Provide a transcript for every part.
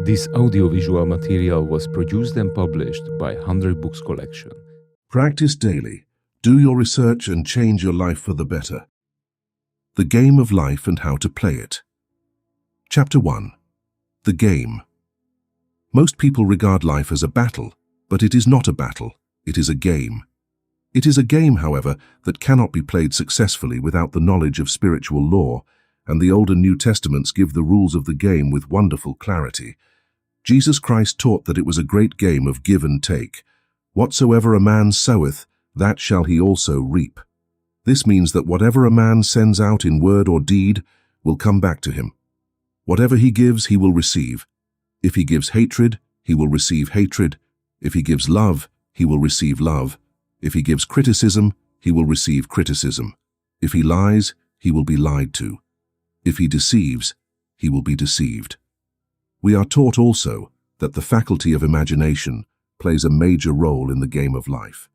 This audiovisual material was produced and published by 100 Books Collection. Practice daily. Do your research and change your life for the better. The game of life and how to play it. Chapter 1. The game. Most people regard life as a battle, but it is not a battle, it is a game. It is a game, however, that cannot be played successfully without the knowledge of spiritual law, and the Old and New Testaments give the rules of the game with wonderful clarity. Jesus Christ taught that it was a great game of give and take. Whatsoever a man soweth, that shall he also reap. This means that whatever a man sends out in word or deed will come back to him. Whatever he gives, he will receive. If he gives hatred, he will receive hatred. If he gives love, he will receive love. If he gives criticism, he will receive criticism. If he lies, he will be lied to. If he deceives, he will be deceived. We are taught also that the faculty of imagination plays a major role in the game of life.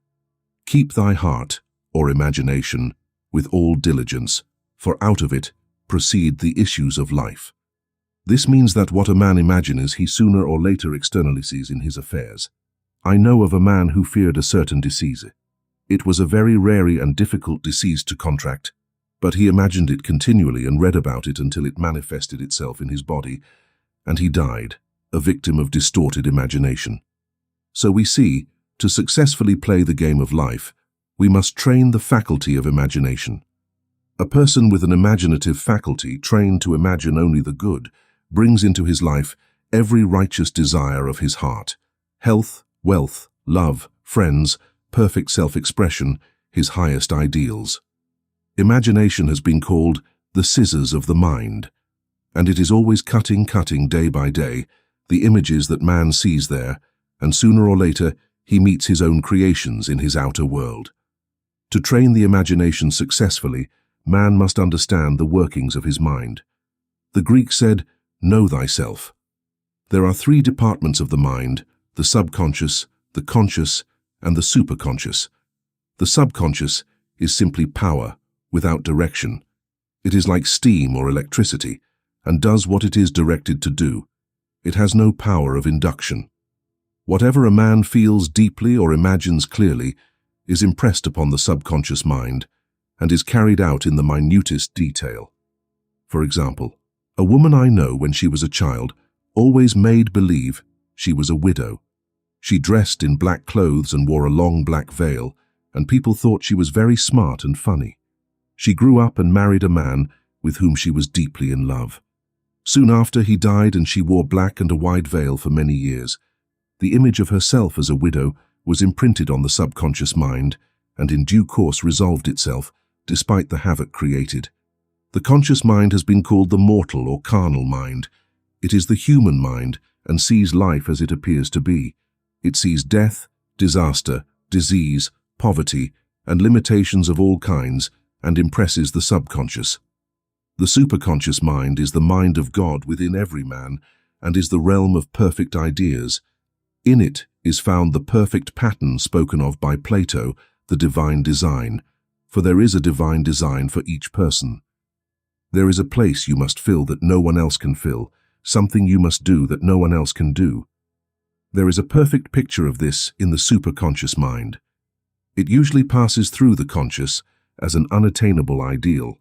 Keep thy heart, or imagination, with all diligence, for out of it proceed the issues of life. This means that what a man imagines he sooner or later externally sees in his affairs. I know of a man who feared a certain disease. It was a very rare and difficult disease to contract, but he imagined it continually and read about it until it manifested itself in his body, and he died, a victim of distorted imagination. So we see, to successfully play the game of life, we must train the faculty of imagination. A person with an imaginative faculty trained to imagine only the good brings into his life every righteous desire of his heart: health, wealth, love, friends, perfect self-expression, his highest ideals. Imagination has been called the scissors of the mind, and it is always cutting day by day the images that man sees there, and sooner or later he meets his own creations in his outer world. To train the imagination successfully, man must understand the workings of his mind. The Greeks said, "Know thyself." There are three departments of the mind: the subconscious, the conscious, and the superconscious. The subconscious is simply power, without direction. It is like steam or electricity, and does what it is directed to do. It has no power of induction. Whatever a man feels deeply or imagines clearly is impressed upon the subconscious mind and is carried out in the minutest detail. For example, a woman I know when she was a child always made believe she was a widow. She dressed in black clothes and wore a long black veil, and people thought she was very smart and funny. She grew up and married a man with whom she was deeply in love. Soon after, he died and she wore black and a wide veil for many years. The image of herself as a widow was imprinted on the subconscious mind and in due course resolved itself, despite the havoc created. The conscious mind has been called the mortal or carnal mind. It is the human mind and sees life as it appears to be. It sees death, disaster, disease, poverty, and limitations of all kinds, and impresses the subconscious. The superconscious mind is the mind of God within every man and is the realm of perfect ideas. In it is found the perfect pattern spoken of by Plato, the divine design, for there is a divine design for each person. There is a place you must fill that no one else can fill, something you must do that no one else can do. There is a perfect picture of this in the superconscious mind. It usually passes through the conscious as an unattainable ideal,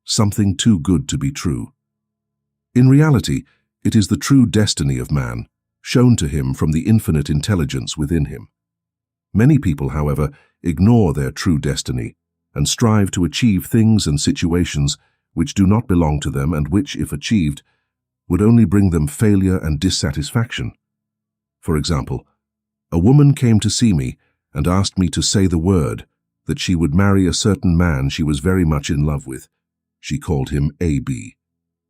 something too good to be true. In reality, it is the true destiny of man, shown to him from the infinite intelligence within him. Many people, however, ignore their true destiny and strive to achieve things and situations which do not belong to them and which, if achieved, would only bring them failure and dissatisfaction. For example, a woman came to see me and asked me to say the word that she would marry a certain man she was very much in love with. She called him A.B.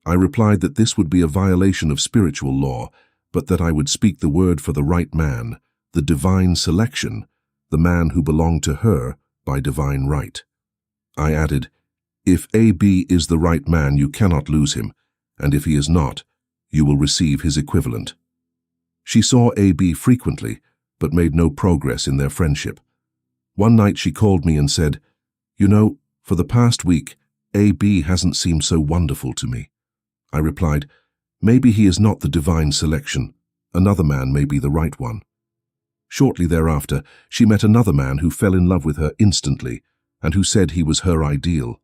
I replied that this would be a violation of spiritual law, but that I would speak the word for the right man, the divine selection, the man who belonged to her by divine right. I added, if A.B. is the right man, you cannot lose him, and if he is not, you will receive his equivalent. She saw A.B. frequently, but made no progress in their friendship. One night she called me and said, "You know, for the past week, A.B. hasn't seemed so wonderful to me." I replied, Maybe he is not the divine selection. Another man may be the right one. Shortly thereafter, she met another man who fell in love with her instantly and who said he was her ideal.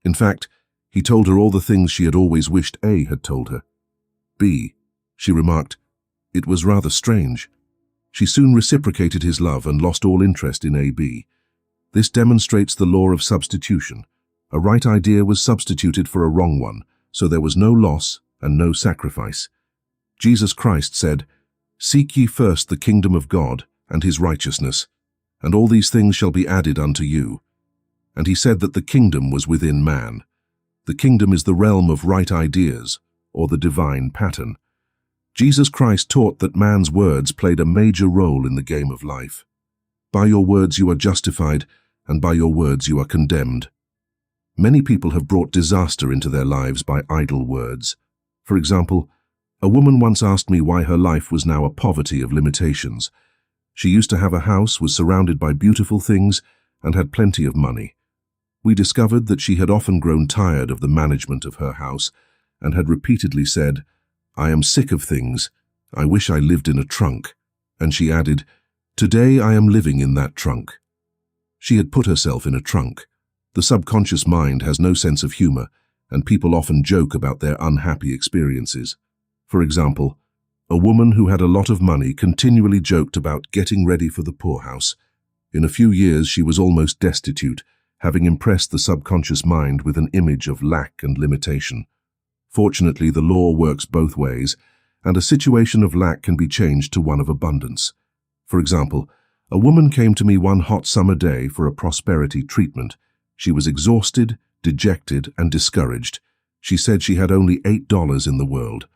In fact, he told her all the things she had always wished A had told her. B, she remarked, it was rather strange. She soon reciprocated his love and lost all interest in AB. This demonstrates the law of substitution. A right idea was substituted for a wrong one, so there was no loss and no sacrifice. Jesus Christ said, "Seek ye first the kingdom of God and his righteousness, and all these things shall be added unto you." And he said that the kingdom was within man. The kingdom is the realm of right ideas, or the divine pattern. Jesus Christ taught that man's words played a major role in the game of life. By your words you are justified, and by your words you are condemned. Many people have brought disaster into their lives by idle words. For example, a woman once asked me why her life was now a poverty of limitations. She used to have a house, was surrounded by beautiful things, and had plenty of money. We discovered that she had often grown tired of the management of her house and had repeatedly said, "I am sick of things. I wish I lived in a trunk." And she added, "Today I am living in that trunk." She had put herself in a trunk. The subconscious mind has no sense of humor, and people often joke about their unhappy experiences. For example, a woman who had a lot of money continually joked about getting ready for the poorhouse. In a few years she was almost destitute, having impressed the subconscious mind with an image of lack and limitation. Fortunately, the law works both ways, and a situation of lack can be changed to one of abundance. For example, a woman came to me one hot summer day for a prosperity treatment. She was exhausted, dejected, and discouraged. She said she had only $8 in the world.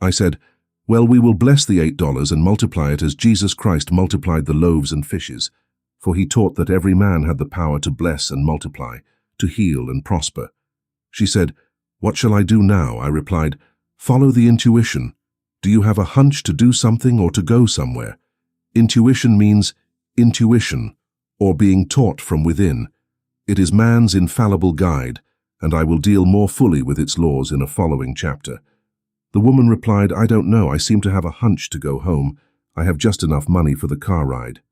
I said, "Well, we will bless the $8 and multiply it as Jesus Christ multiplied the loaves and fishes, for he taught that every man had the power to bless and multiply, to heal and prosper." She said, "What shall I do now?" I replied, "Follow the intuition. Do you have a hunch to do something or to go somewhere? Intuition means intuition, or being taught from within. It is man's infallible guide, and I will deal more fully with its laws in a following chapter." The woman replied, "I don't know. I seem to have a hunch to go home. I have just enough money for the car ride."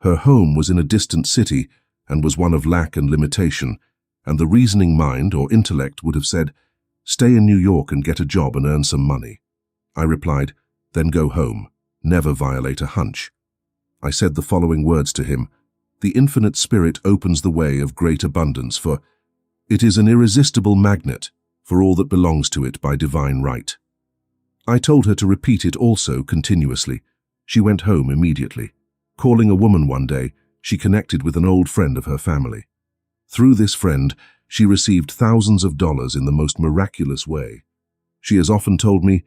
Her home was in a distant city and was one of lack and limitation, and the reasoning mind or intellect would have said, "Stay in New York and get a job and earn some money." I replied, "Then go home. Never violate a hunch." I said the following words to him, "The infinite spirit opens the way of great abundance, for it is an irresistible magnet for all that belongs to it by divine right." I told her to repeat it also continuously. She went home immediately. Calling a woman one day, she connected with an old friend of her family. Through this friend, she received thousands of dollars in the most miraculous way. She has often told me,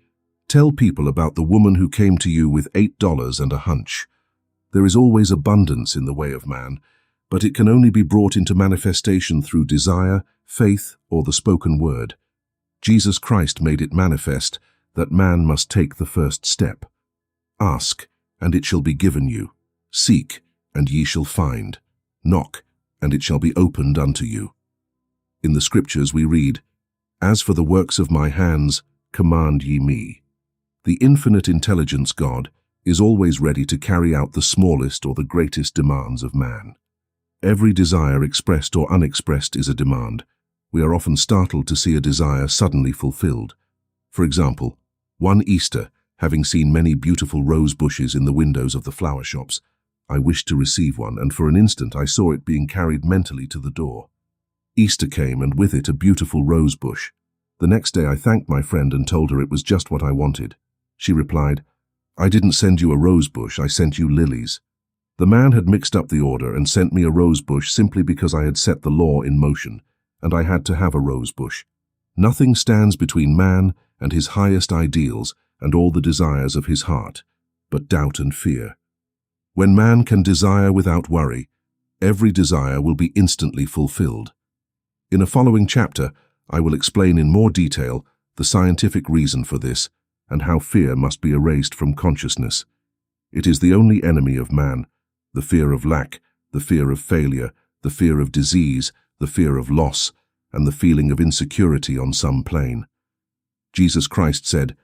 "Tell people about the woman who came to you with $8 and a hunch." There is always abundance in the way of man, but it can only be brought into manifestation through desire, faith, or the spoken word. Jesus Christ made it manifest that man must take the first step. Ask, and it shall be given you. Seek, and ye shall find. Knock, and it shall be opened unto you. In the scriptures we read, "As for the works of my hands, command ye me." The infinite intelligence God is always ready to carry out the smallest or the greatest demands of man. Every desire, expressed or unexpressed, is a demand. We are often startled to see a desire suddenly fulfilled. For example, one Easter, having seen many beautiful rose bushes in the windows of the flower shops, I wished to receive one, and for an instant I saw it being carried mentally to the door. Easter came, and with it a beautiful rose bush. The next day I thanked my friend and told her it was just what I wanted. She replied, "I didn't send you a rose bush, I sent you lilies." The man had mixed up the order and sent me a rose bush simply because I had set the law in motion, and I had to have a rose bush. Nothing stands between man and his highest ideals and all the desires of his heart, but doubt and fear. When man can desire without worry, every desire will be instantly fulfilled. In a following chapter, I will explain in more detail the scientific reason for this and how fear must be erased from consciousness. It is the only enemy of man, the fear of lack, the fear of failure, the fear of disease, the fear of loss, and the feeling of insecurity on some plane. Jesus Christ said,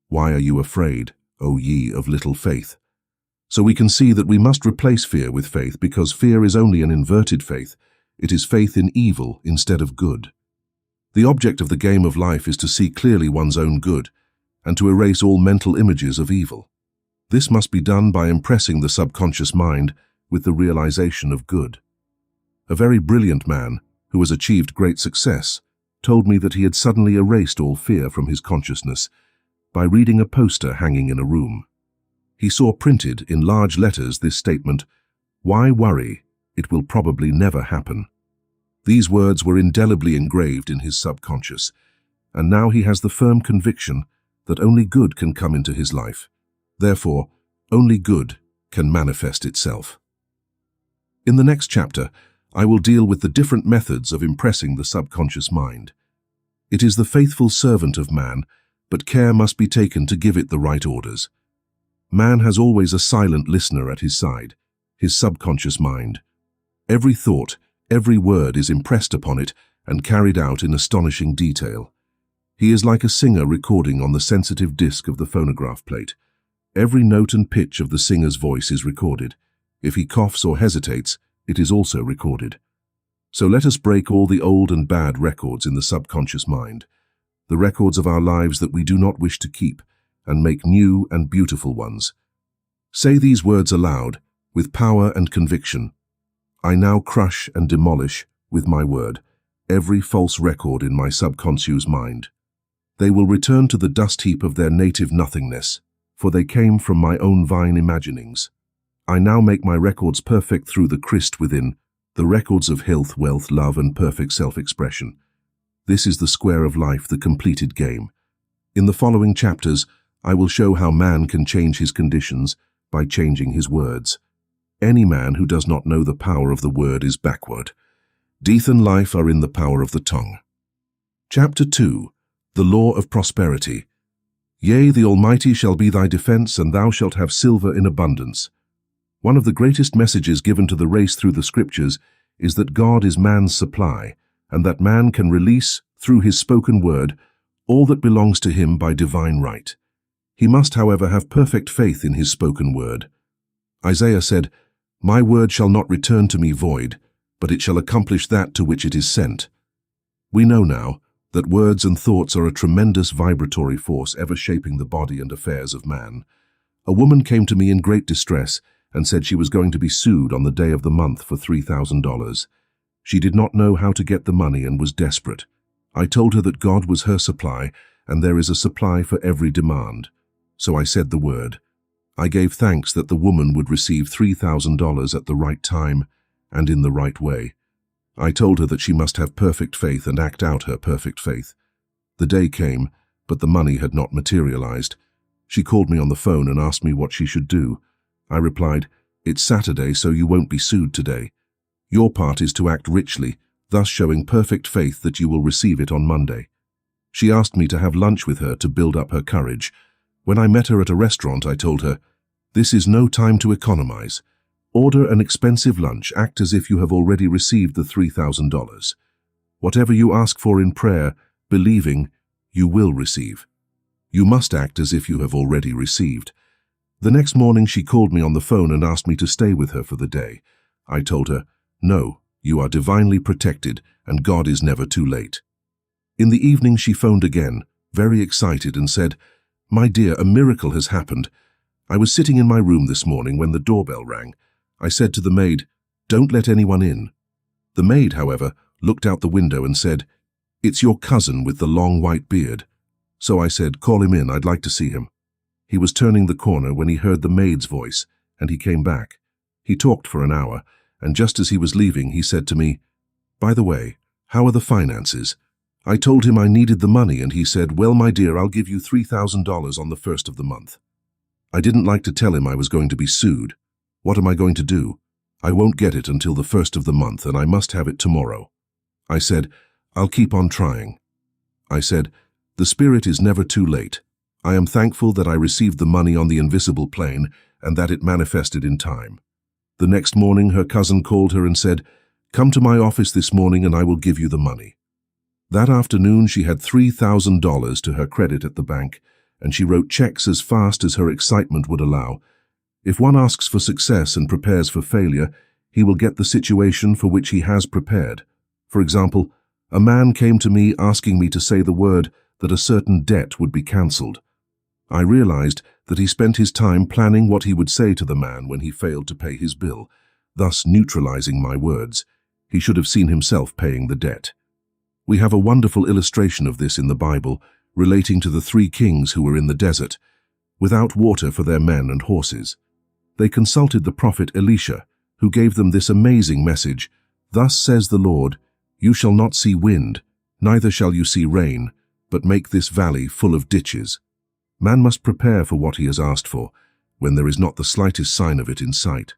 "Why are you afraid, O ye of little faith?" So we can see that we must replace fear with faith, because fear is only an inverted faith. It is faith in evil instead of good. The object of the game of life is to see clearly one's own good and to erase all mental images of evil. This must be done by impressing the subconscious mind with the realization of good. A very brilliant man, who has achieved great success, told me that he had suddenly erased all fear from his consciousness by reading a poster hanging in a room. He saw printed in large letters this statement, "Why worry? It will probably never happen." These words were indelibly engraved in his subconscious, and now he has the firm conviction that only good can come into his life. Therefore, only good can manifest itself. In the next chapter, I will deal with the different methods of impressing the subconscious mind. It is the faithful servant of man, but care must be taken to give it the right orders. Man has always a silent listener at his side, his subconscious mind. Every thought, every word is impressed upon it and carried out in astonishing detail. He is like a singer recording on the sensitive disc of the phonograph plate. Every note and pitch of the singer's voice is recorded. If he coughs or hesitates, it is also recorded. So let us break all the old and bad records in the subconscious mind, the records of our lives that we do not wish to keep, and make new and beautiful ones. Say these words aloud, with power and conviction. I now crush and demolish, with my word, every false record in my subconscious mind. They will return to the dust heap of their native nothingness, for they came from my own vain imaginings. I now make my records perfect through the Christ within, the records of health, wealth, love, and perfect self-expression. This is the square of life, the completed game. In the following chapters, I will show how man can change his conditions by changing his words. Any man who does not know the power of the word is backward. Death and life are in the power of the tongue. Chapter 2. The Law of Prosperity. Yea, the Almighty shall be thy defense, and thou shalt have silver in abundance. One of the greatest messages given to the race through the Scriptures is that God is man's supply, and that man can release, through his spoken word, all that belongs to him by divine right. He must, however, have perfect faith in his spoken word. Isaiah said, "My word shall not return to me void, but it shall accomplish that to which it is sent." We know now that words and thoughts are a tremendous vibratory force ever shaping the body and affairs of man. A woman came to me in great distress and said she was going to be sued on the day of the month for $3,000. She did not know how to get the money and was desperate. I told her that God was her supply, and there is a supply for every demand. So I said the word. I gave thanks that the woman would receive $3,000 at the right time and in the right way. I told her that she must have perfect faith and act out her perfect faith. The day came, but the money had not materialized. She called me on the phone and asked me what she should do. I replied, "It's Saturday, so you won't be sued today. Your part is to act richly, thus showing perfect faith that you will receive it on Monday." She asked me to have lunch with her to build up her courage. When I met her at a restaurant, I told her, "This is no time to economize. Order an expensive lunch, act as if you have already received the $3,000. Whatever you ask for in prayer, believing, you will receive. You must act as if you have already received." The next morning she called me on the phone and asked me to stay with her for the day. I told her, "No, you are divinely protected and God is never too late." In the evening she phoned again, very excited, and said, "My dear, a miracle has happened. I was sitting in my room this morning when the doorbell rang. I said to the maid, 'Don't let anyone in.' The maid, however, looked out the window and said, 'It's your cousin with the long white beard.' So I said, 'Call him in, I'd like to see him.' He was turning the corner when he heard the maid's voice, and he came back. He talked for an hour, and just as he was leaving, he said to me, 'By the way, how are the finances?' I told him I needed the money, and he said, 'Well, my dear, I'll give you $3,000 on the first of the month.' I didn't like to tell him I was going to be sued. What am I going to do? I won't get it until the first of the month, and I must have it tomorrow. I said, 'I'll keep on trying.' I said, 'The Spirit is never too late. I am thankful that I received the money on the invisible plane and that it manifested in time.' The next morning her cousin called her and said, 'Come to my office this morning and I will give you the money.' That afternoon she had $3,000 to her credit at the bank, and she wrote checks as fast as her excitement would allow. If one asks for success and prepares for failure, he will get the situation for which he has prepared. For example, a man came to me asking me to say the word that a certain debt would be cancelled. I realized that he spent his time planning what he would say to the man when he failed to pay his bill, thus neutralizing my words. He should have seen himself paying the debt. We have a wonderful illustration of this in the Bible, relating to the 3 kings who were in the desert, without water for their men and horses. They consulted the prophet Elisha, who gave them this amazing message: "Thus says the Lord, you shall not see wind, neither shall you see rain, but make this valley full of ditches." Man must prepare for what he has asked for, when there is not the slightest sign of it in sight.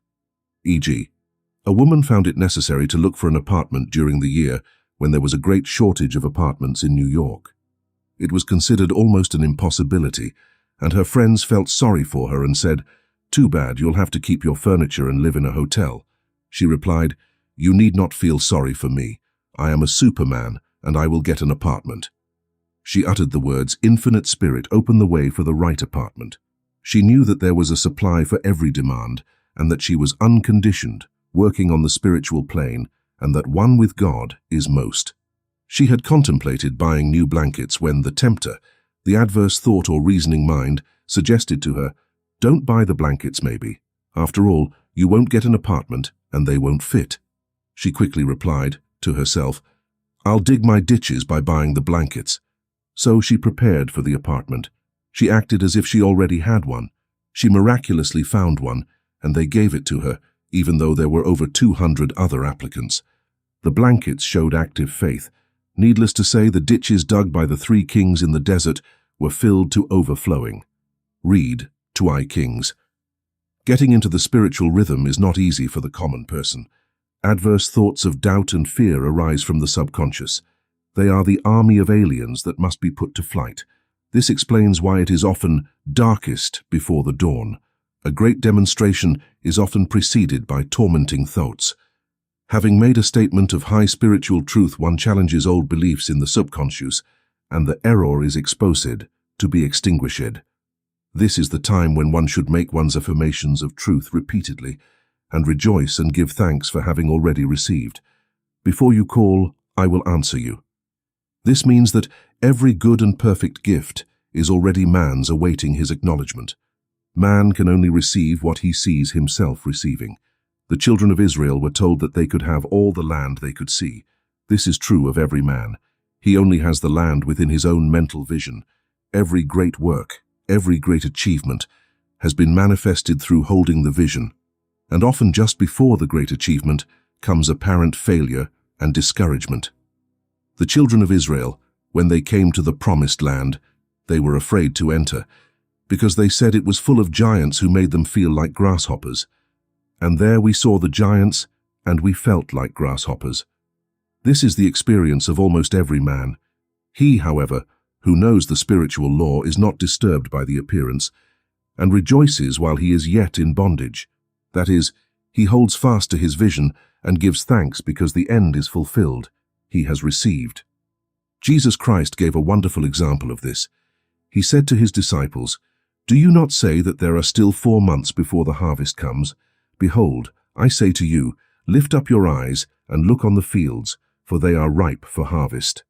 E.g., a woman found it necessary to look for an apartment during the year when there was a great shortage of apartments in New York. It was considered almost an impossibility, and her friends felt sorry for her and said, "Too bad, you'll have to keep your furniture and live in a hotel." She replied, "You need not feel sorry for me. I am a superman, and I will get an apartment." She uttered the words, "Infinite Spirit, open the way for the right apartment." She knew that there was a supply for every demand, and that she was unconditioned, working on the spiritual plane, and that one with God is most. She had contemplated buying new blankets when the tempter, the adverse thought or reasoning mind, suggested to her, "Don't buy the blankets maybe. After all, you won't get an apartment and they won't fit." She quickly replied to herself, "I'll dig my ditches by buying the blankets." So she prepared for the apartment. She acted as if she already had one. She miraculously found one, and they gave it to her, even though there were over 200 other applicants. The blankets showed active faith. Needless to say, the ditches dug by the 3 kings in the desert were filled to overflowing. Read 2 Kings. Getting into the spiritual rhythm is not easy for the common person. Adverse thoughts of doubt and fear arise from the subconscious. They are the army of aliens that must be put to flight. This explains why it is often darkest before the dawn. A great demonstration is often preceded by tormenting thoughts. Having made a statement of high spiritual truth, one challenges old beliefs in the subconscious, and the error is exposed, to be extinguished. This is the time when one should make one's affirmations of truth repeatedly, and rejoice and give thanks for having already received. Before you call, I will answer you. This means that every good and perfect gift is already man's, awaiting his acknowledgement. Man can only receive what he sees himself receiving. The children of Israel were told that they could have all the land they could see. This is true of every man. He only has the land within his own mental vision. Every great work, every great achievement has been manifested through holding the vision. And often just before the great achievement comes apparent failure and discouragement. The children of Israel, when they came to the promised land, they were afraid to enter, because they said it was full of giants who made them feel like grasshoppers. And there we saw the giants, and we felt like grasshoppers. This is the experience of almost every man. He, however, who knows the spiritual law is not disturbed by the appearance, and rejoices while he is yet in bondage. That is, he holds fast to his vision and gives thanks because the end is fulfilled. He has received. Jesus Christ gave a wonderful example of this. He said to his disciples, "Do you not say that there are still 4 months before the harvest comes? Behold, I say to you, lift up your eyes and look on the fields, for they are ripe for harvest."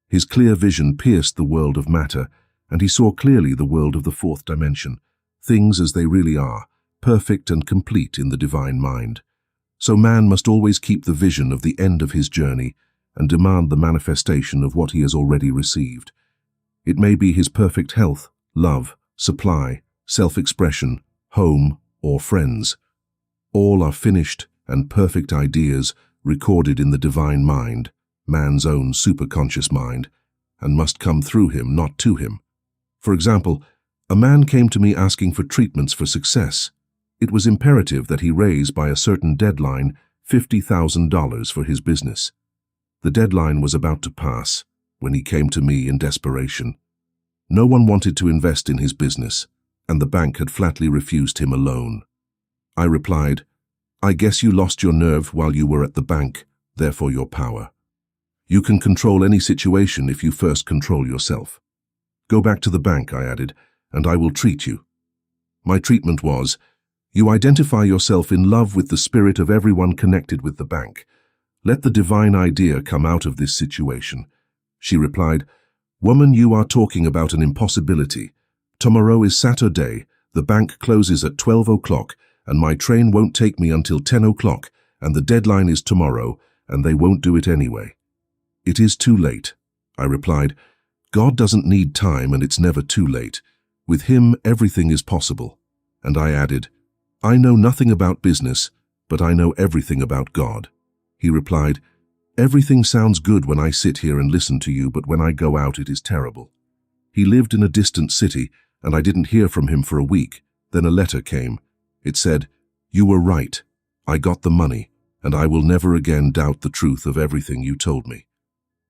His clear vision pierced the world of matter, and he saw clearly the world of the 4th dimension, things as they really are, perfect and complete in the divine mind. So man must always keep the vision of the end of his journey and demand the manifestation of what he has already received. It may be his perfect health, love, supply, self-expression, home, or friends. All are finished and perfect ideas recorded in the divine mind, man's own superconscious mind, and must come through him, not to him. For example, a man came to me asking for treatments for success. It was imperative that he raise by a certain deadline $50,000 for his business. The deadline was about to pass when he came to me in desperation. No one wanted to invest in his business, and the bank had flatly refused him a loan. I replied, "I guess you lost your nerve while you were at the bank, therefore your power." You can control any situation if you first control yourself. Go back to the bank, I added, and I will treat you. My treatment was, you identify yourself in love with the spirit of everyone connected with the bank. Let the divine idea come out of this situation. She replied, Woman, you are talking about an impossibility. Tomorrow is Saturday, the bank closes at 12 o'clock, and my train won't take me until 10 o'clock, and the deadline is tomorrow, and they won't do it anyway. It is too late, I replied. God doesn't need time, and it's never too late. With him, everything is possible. And I added, I know nothing about business, but I know everything about God. He replied, Everything sounds good when I sit here and listen to you, but when I go out it is terrible. He lived in a distant city, and I didn't hear from him for a week. Then a letter came. It said, You were right. I got the money, and I will never again doubt the truth of everything you told me.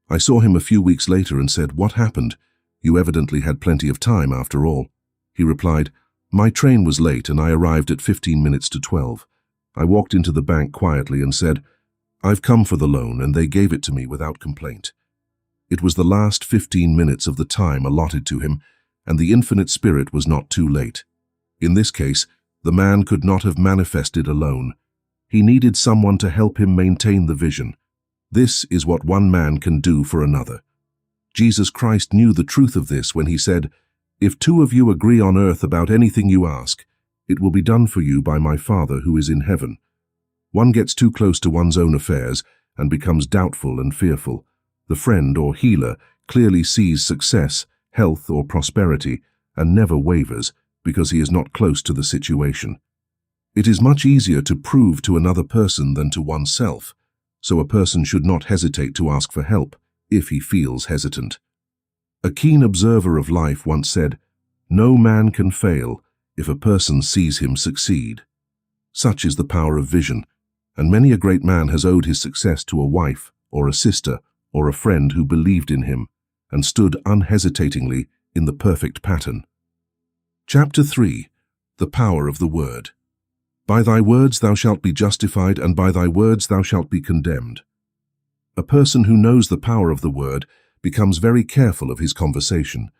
I saw him a few weeks later and said, What happened? You evidently had plenty of time after all. He replied, My train was late and I arrived at 15 minutes to 12. I walked into the bank quietly and said, I've come for the loan, and they gave it to me without complaint. It was the last 15 minutes of the time allotted to him, and the infinite spirit was not too late. In this case, the man could not have manifested alone. He needed someone to help him maintain the vision. This is what one man can do for another. Jesus Christ knew the truth of this when he said, If two of you agree on earth about anything you ask, it will be done for you by my Father who is in heaven. One gets too close to one's own affairs and becomes doubtful and fearful. The friend or healer clearly sees success, health, or prosperity and never wavers because he is not close to the situation. It is much easier to prove to another person than to oneself, so a person should not hesitate to ask for help if he feels hesitant. A keen observer of life once said, No man can fail if a person sees him succeed. Such is the power of vision, and many a great man has owed his success to a wife or a sister or a friend who believed in him and stood unhesitatingly in the perfect pattern. Chapter 3. The Power of the Word. By thy words thou shalt be justified, and by thy words thou shalt be condemned. A person who knows the power of the word becomes very careful of his conversation.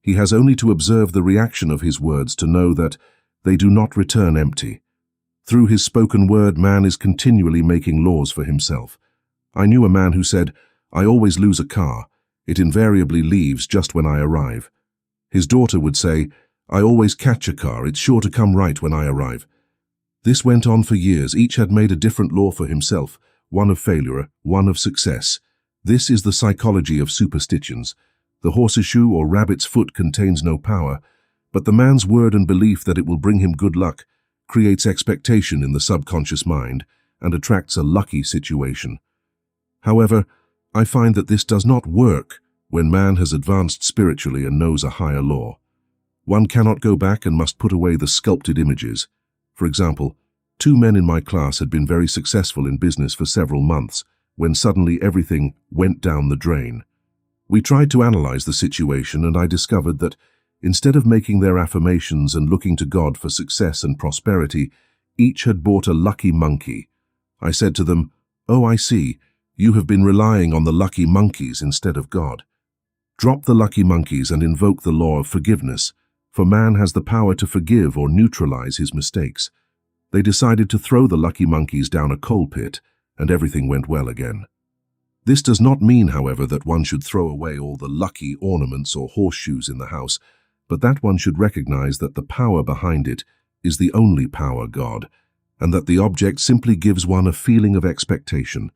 He has only to observe the reaction of his words to know that they do not return empty. Through his spoken word, man is continually making laws for himself. I knew a man who said, I always lose a car. It invariably leaves just when I arrive. His daughter would say, I always catch a car. It's sure to come right when I arrive. This went on for years. Each had made a different law for himself, one of failure, one of success. This is the psychology of superstitions. The horse's shoe or rabbit's foot contains no power, but the man's word and belief that it will bring him good luck creates expectation in the subconscious mind and attracts a lucky situation. However, I find that this does not work when man has advanced spiritually and knows a higher law. One cannot go back and must put away the sculpted images. For example, 2 men in my class had been very successful in business for several months when suddenly everything went down the drain. We tried to analyze the situation, and I discovered that instead of making their affirmations and looking to God for success and prosperity, each had bought a lucky monkey. I said to them, Oh, I see. You have been relying on the lucky monkeys instead of God. Drop the lucky monkeys and invoke the law of forgiveness, for man has the power to forgive or neutralize his mistakes. They decided to throw the lucky monkeys down a coal pit, and everything went well again. This does not mean, however, that one should throw away all the lucky ornaments or horseshoes in the house, but that one should recognize that the power behind it is the only power, God, and that the object simply gives one a feeling of expectation.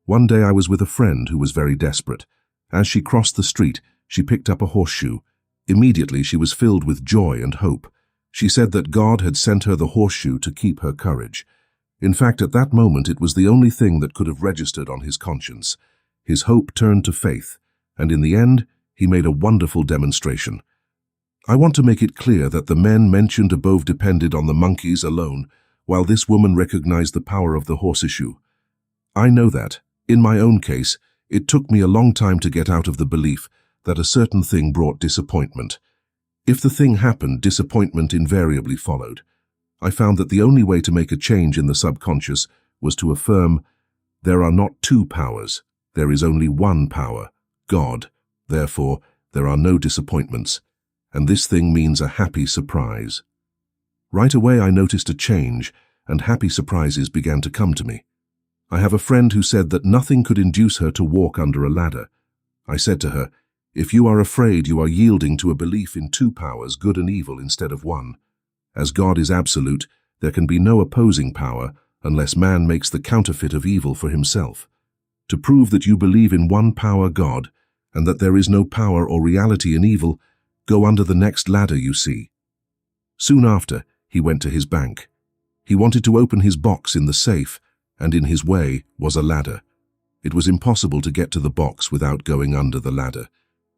One day I was with a friend who was very desperate. As she crossed the street, she picked up a horseshoe. Immediately she was filled with joy and hope. She said that God had sent her the horseshoe to keep her courage. In fact, at that moment it was the only thing that could have registered on his conscience. His hope turned to faith, and in the end, he made a wonderful demonstration. I want to make it clear that the men mentioned above depended on the monkeys alone, while this woman recognized the power of the horseshoe. I know that, in my own case, it took me a long time to get out of the belief that a certain thing brought disappointment. If the thing happened, disappointment invariably followed. I found that the only way to make a change in the subconscious was to affirm, there are not two powers, There is only one power, God. Therefore, there are no disappointments, and this thing means a happy surprise. Right away I noticed a change, and happy surprises began to come to me. I have a friend who said that nothing could induce her to walk under a ladder. I said to her, "If you are afraid, you are yielding to a belief in two powers, good and evil, instead of one. As God is absolute, there can be no opposing power unless man makes the counterfeit of evil for himself. To prove that you believe in one power, God, and that there is no power or reality in evil, go under the next ladder you see." Soon after, he went to his bank. He wanted to open his box in the safe, and in his way was a ladder. It was impossible to get to the box without going under the ladder.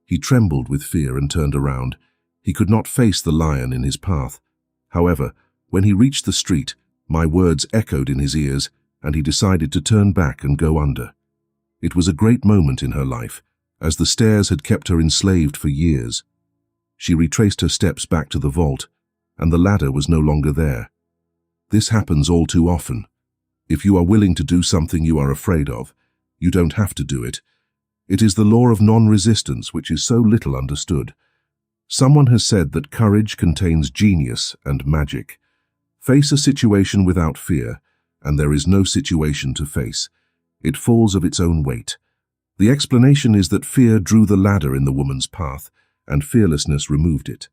He trembled with fear and turned around. He could not face the lion in his path. However, when he reached the street, my words echoed in his ears, and he decided to turn back and go under. It was a great moment in her life, as the stairs had kept her enslaved for years. She retraced her steps back to the vault, and the ladder was no longer there. This happens all too often. If you are willing to do something you are afraid of, you don't have to do it. It is the law of non-resistance which is so little understood. Someone has said that courage contains genius and magic. Face a situation without fear, and there is no situation to face. It falls of its own weight. The explanation is that fear drew the ladder in the woman's path, and fearlessness removed it.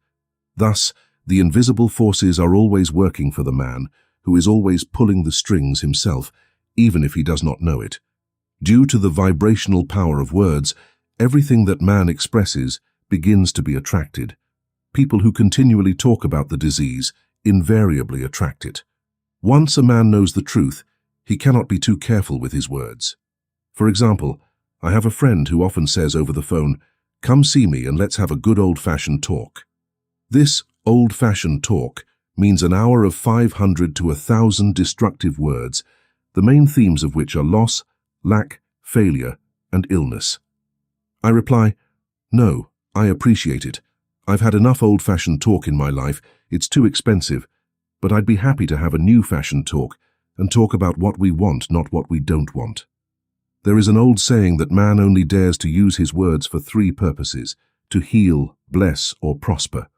Thus, the invisible forces are always working for the man, who is always pulling the strings himself, even if he does not know it. Due to the vibrational power of words, everything that man expresses begins to be attracted. People who continually talk about the disease invariably attract it. Once a man knows the truth, he cannot be too careful with his words. For example, I have a friend who often says over the phone, "Come see me and let's have a good old-fashioned talk." This old-fashioned talk means an hour of 500 to 1,000 destructive words, the main themes of which are loss, lack, failure, and illness. I reply, "No, I appreciate it. I've had enough old-fashioned talk in my life, it's too expensive, but I'd be happy to have a new-fashioned talk and talk about what we want, not what we don't want." There is an old saying that man only dares to use his words for three purposes: to heal, bless, or prosper.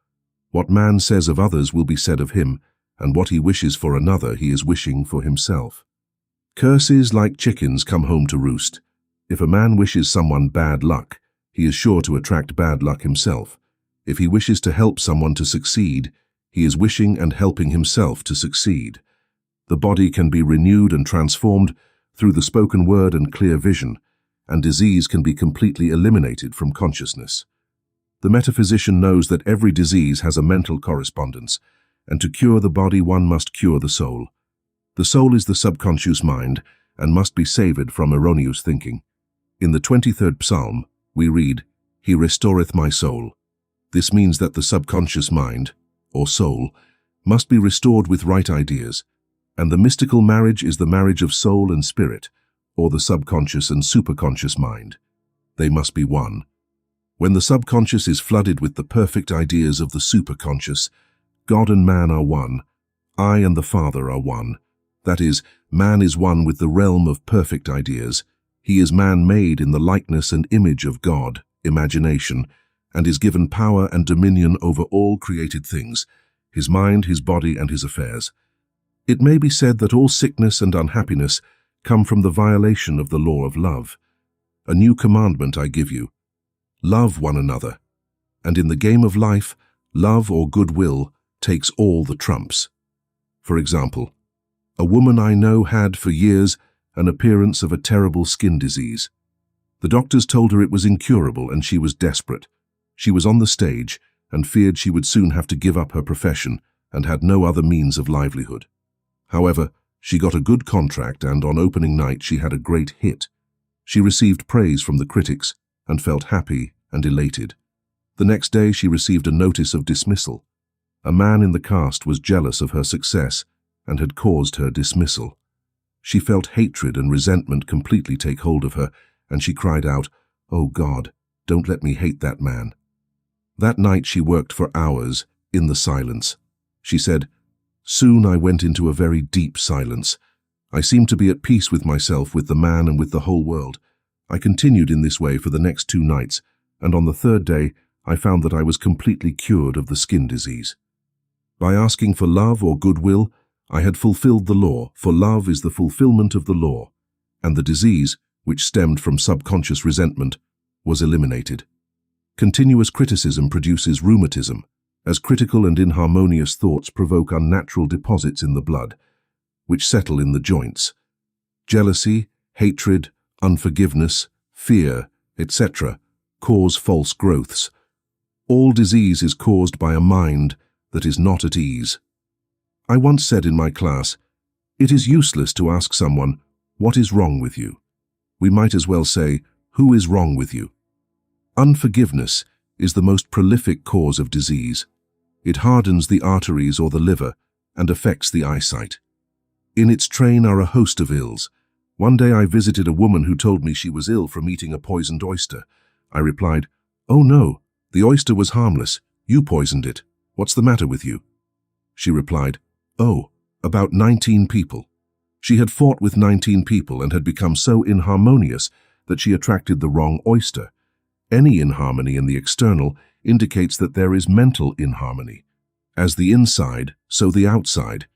What man says of others will be said of him, and what he wishes for another he is wishing for himself. Curses like chickens come home to roost. If a man wishes someone bad luck, he is sure to attract bad luck himself. If he wishes to help someone to succeed, he is wishing and helping himself to succeed. The body can be renewed and transformed through the spoken word and clear vision, and disease can be completely eliminated from consciousness. The metaphysician knows that every disease has a mental correspondence, and to cure the body one must cure the soul. The soul is the subconscious mind and must be saved from erroneous thinking. In the 23rd Psalm, we read, "He restoreth my soul." This means that the subconscious mind, or soul, must be restored with right ideas, and the mystical marriage is the marriage of soul and spirit, or the subconscious and superconscious mind. They must be one. When the subconscious is flooded with the perfect ideas of the superconscious, God and man are one. I and the Father are one. That is, man is one with the realm of perfect ideas. He is man-made in the likeness and image of God, imagination, and is given power and dominion over all created things, his mind, his body, and his affairs. It may be said that all sickness and unhappiness come from the violation of the law of love. A new commandment I give you: love one another. And in the game of life, love or goodwill takes all the trumps. For example, a woman I know had for years an appearance of a terrible skin disease. The doctors told her it was incurable and she was desperate. She was on the stage and feared she would soon have to give up her profession and had no other means of livelihood. However, she got a good contract and on opening night she had a great hit. She received praise from the critics and felt happy and elated. The next day she received a notice of dismissal. A man in the cast was jealous of her success and had caused her dismissal. She felt hatred and resentment completely take hold of her, and she cried out, "Oh God, don't let me hate that man." That night she worked for hours in the silence. She said, "Soon I went into a very deep silence. I seemed to be at peace with myself, with the man, and with the whole world. I continued in this way for the next 2 nights, and on the 3rd day, I found that I was completely cured of the skin disease. By asking for love or goodwill, I had fulfilled the law, for love is the fulfillment of the law, and the disease, which stemmed from subconscious resentment, was eliminated. Continuous criticism produces rheumatism, as critical and inharmonious thoughts provoke unnatural deposits in the blood, which settle in the joints. Jealousy, hatred, unforgiveness, fear, etc. cause false growths. All disease is caused by a mind that is not at ease. I once said in my class, "It is useless to ask someone, 'What is wrong with you?' We might as well say, 'Who is wrong with you?' Unforgiveness is the most prolific cause of disease. It hardens the arteries or the liver and affects the eyesight. In its train are a host of ills. One day I visited a woman who told me she was ill from eating a poisoned oyster. I replied, 'Oh no, the oyster was harmless. You poisoned it. What's the matter with you?' She replied, 'Oh, about 19 people.' She had fought with 19 people and had become so inharmonious that she attracted the wrong oyster. Any inharmony in the external indicates that there is mental inharmony. As the inside, so the outside.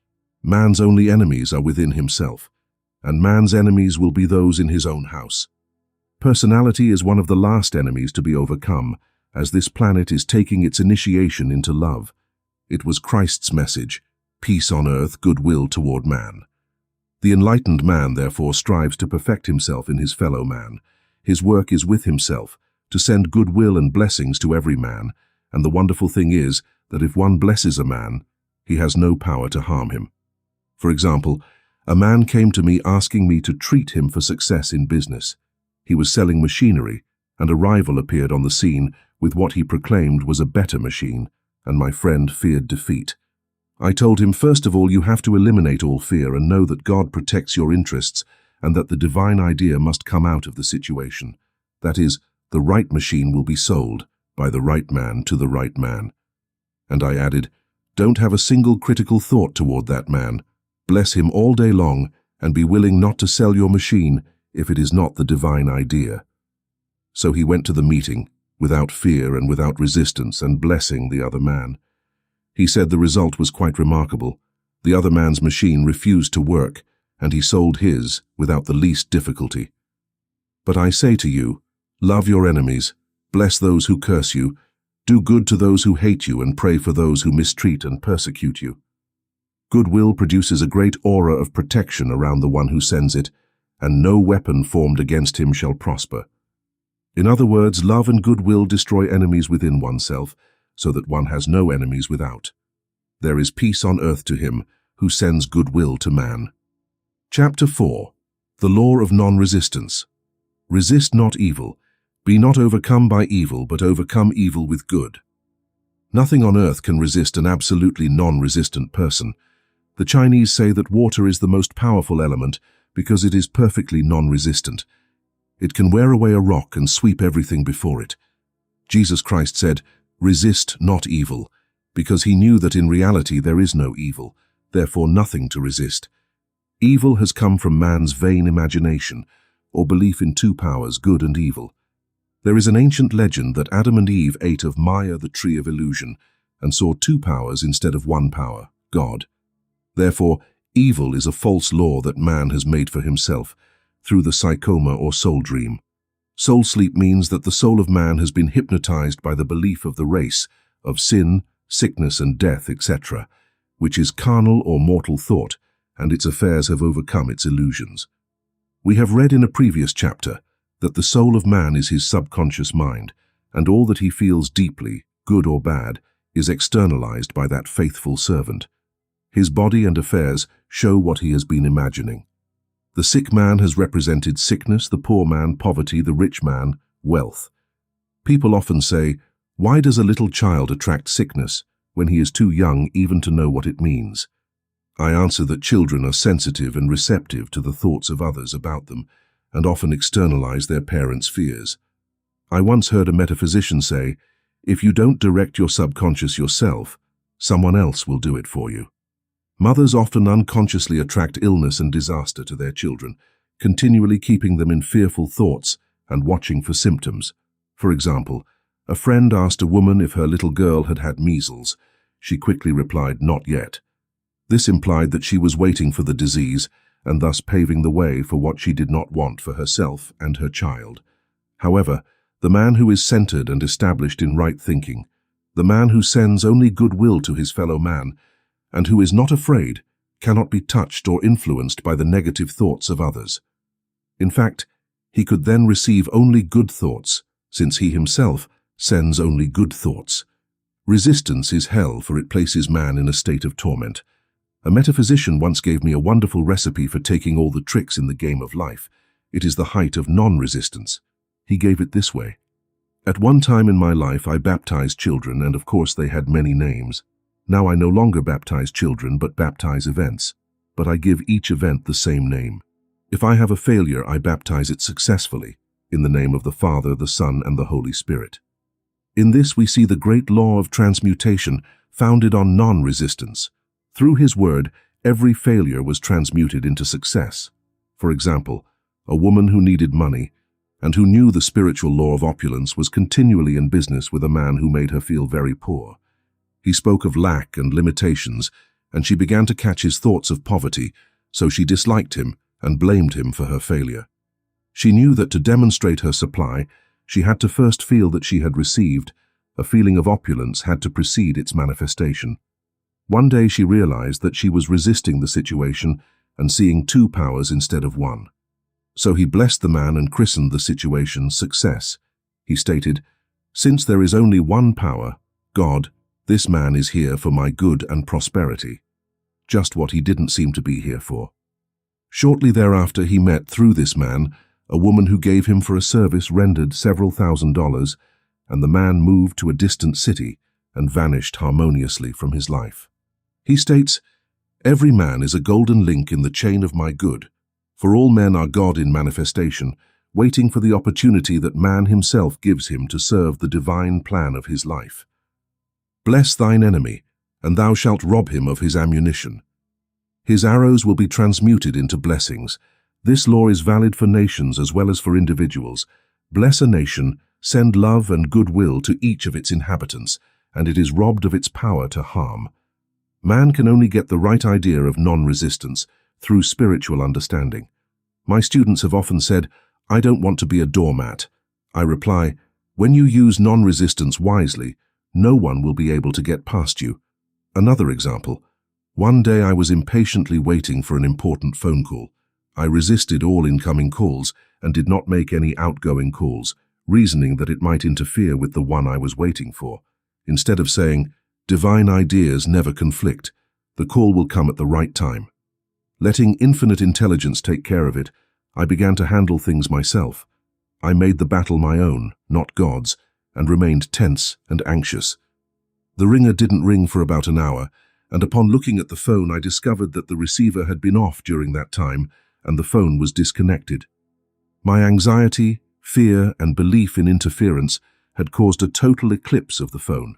Man's only enemies are within himself, and man's enemies will be those in his own house. Personality is one of the last enemies to be overcome, as this planet is taking its initiation into love. It was Christ's message, peace on earth, goodwill toward man. The enlightened man, therefore, strives to perfect himself in his fellow man. His work is with himself, to send goodwill and blessings to every man, and the wonderful thing is that if one blesses a man, he has no power to harm him. For example, a man came to me asking me to treat him for success in business. He was selling machinery, and a rival appeared on the scene with what he proclaimed was a better machine, and my friend feared defeat. I told him, first of all, you have to eliminate all fear and know that God protects your interests and that the divine idea must come out of the situation. That is, the right machine will be sold by the right man to the right man. And I added, don't have a single critical thought toward that man. Bless him all day long and be willing not to sell your machine if it is not the divine idea. So he went to the meeting, without fear and without resistance, and blessing the other man. He said the result was quite remarkable. The other man's machine refused to work, and he sold his without the least difficulty. But I say to you, love your enemies, bless those who curse you, do good to those who hate you, and pray for those who mistreat and persecute you. Goodwill produces a great aura of protection around the one who sends it, and no weapon formed against him shall prosper. In other words, love and goodwill destroy enemies within oneself, so that one has no enemies without. There is peace on earth to him who sends goodwill to man. Chapter 4. The Law of Nonresistance. Resist not evil. Be not overcome by evil, but overcome evil with good. Nothing on earth can resist an absolutely non-resistant person. The Chinese say that water is the most powerful element because it is perfectly non-resistant. It can wear away a rock and sweep everything before it. Jesus Christ said, resist not evil, because he knew that in reality there is no evil, therefore nothing to resist. Evil has come from man's vain imagination, or belief in two powers, good and evil. There is an ancient legend that Adam and Eve ate of Maya, the tree of illusion, and saw two powers instead of one power, God. Therefore, evil is a false law that man has made for himself, through the psychoma or soul dream. Soul sleep means that the soul of man has been hypnotized by the belief of the race, of sin, sickness and death, etc., which is carnal or mortal thought, and its affairs have overcome its illusions. We have read in a previous chapter that the soul of man is his subconscious mind, and all that he feels deeply, good or bad, is externalized by that faithful servant. His body and affairs show what he has been imagining. The sick man has represented sickness, the poor man, poverty, the rich man, wealth. People often say, why does a little child attract sickness when he is too young even to know what it means? I answer that children are sensitive and receptive to the thoughts of others about them and often externalize their parents' fears. I once heard a metaphysician say, if you don't direct your subconscious yourself, someone else will do it for you. Mothers often unconsciously attract illness and disaster to their children, continually keeping them in fearful thoughts and watching for symptoms. For example, a friend asked a woman if her little girl had had measles. She quickly replied, "Not yet." This implied that she was waiting for the disease and thus paving the way for what she did not want for herself and her child. However, the man who is centered and established in right thinking, the man who sends only goodwill to his fellow man, and who is not afraid, cannot be touched or influenced by the negative thoughts of others. In fact, he could then receive only good thoughts, since he himself sends only good thoughts. Resistance is hell, for it places man in a state of torment. A metaphysician once gave me a wonderful recipe for taking all the tricks in the game of life. It is the height of non-resistance. He gave it this way. At one time in my life I baptized children, and of course they had many names. Now I no longer baptize children but baptize events, but I give each event the same name. If I have a failure, I baptize it successfully, in the name of the Father, the Son, and the Holy Spirit. In this we see the great law of transmutation founded on non-resistance. Through his word, every failure was transmuted into success. For example, a woman who needed money and who knew the spiritual law of opulence was continually in business with a man who made her feel very poor. He spoke of lack and limitations, and she began to catch his thoughts of poverty, so she disliked him and blamed him for her failure. She knew that to demonstrate her supply, she had to first feel that she had received. A feeling of opulence had to precede its manifestation. One day she realized that she was resisting the situation and seeing two powers instead of one. So he blessed the man and christened the situation success. He stated, "Since there is only one power, God, this man is here for my good and prosperity." Just what he didn't seem to be here for. Shortly thereafter he met, through this man, a woman who gave him for a service rendered several $1,000s, and the man moved to a distant city and vanished harmoniously from his life. He states, "Every man is a golden link in the chain of my good, for all men are God in manifestation, waiting for the opportunity that man himself gives him to serve the divine plan of his life. Bless thine enemy, and thou shalt rob him of his ammunition. His arrows will be transmuted into blessings. This law is valid for nations as well as for individuals. Bless a nation, send love and goodwill to each of its inhabitants, and it is robbed of its power to harm. Man can only get the right idea of non-resistance through spiritual understanding. My students have often said, 'I don't want to be a doormat.' I reply, when you use non-resistance wisely, no one will be able to get past you. Another example. One day I was impatiently waiting for an important phone call. I resisted all incoming calls and did not make any outgoing calls, reasoning that it might interfere with the one I was waiting for. Instead of saying, 'Divine ideas never conflict. The call will come at the right time.' Letting infinite intelligence take care of it, I began to handle things myself. I made the battle my own, not God's, and remained tense and anxious. The ringer didn't ring for about an hour, and upon looking at the phone I discovered that the receiver had been off during that time and the phone was disconnected. My anxiety, fear, and belief in interference had caused a total eclipse of the phone.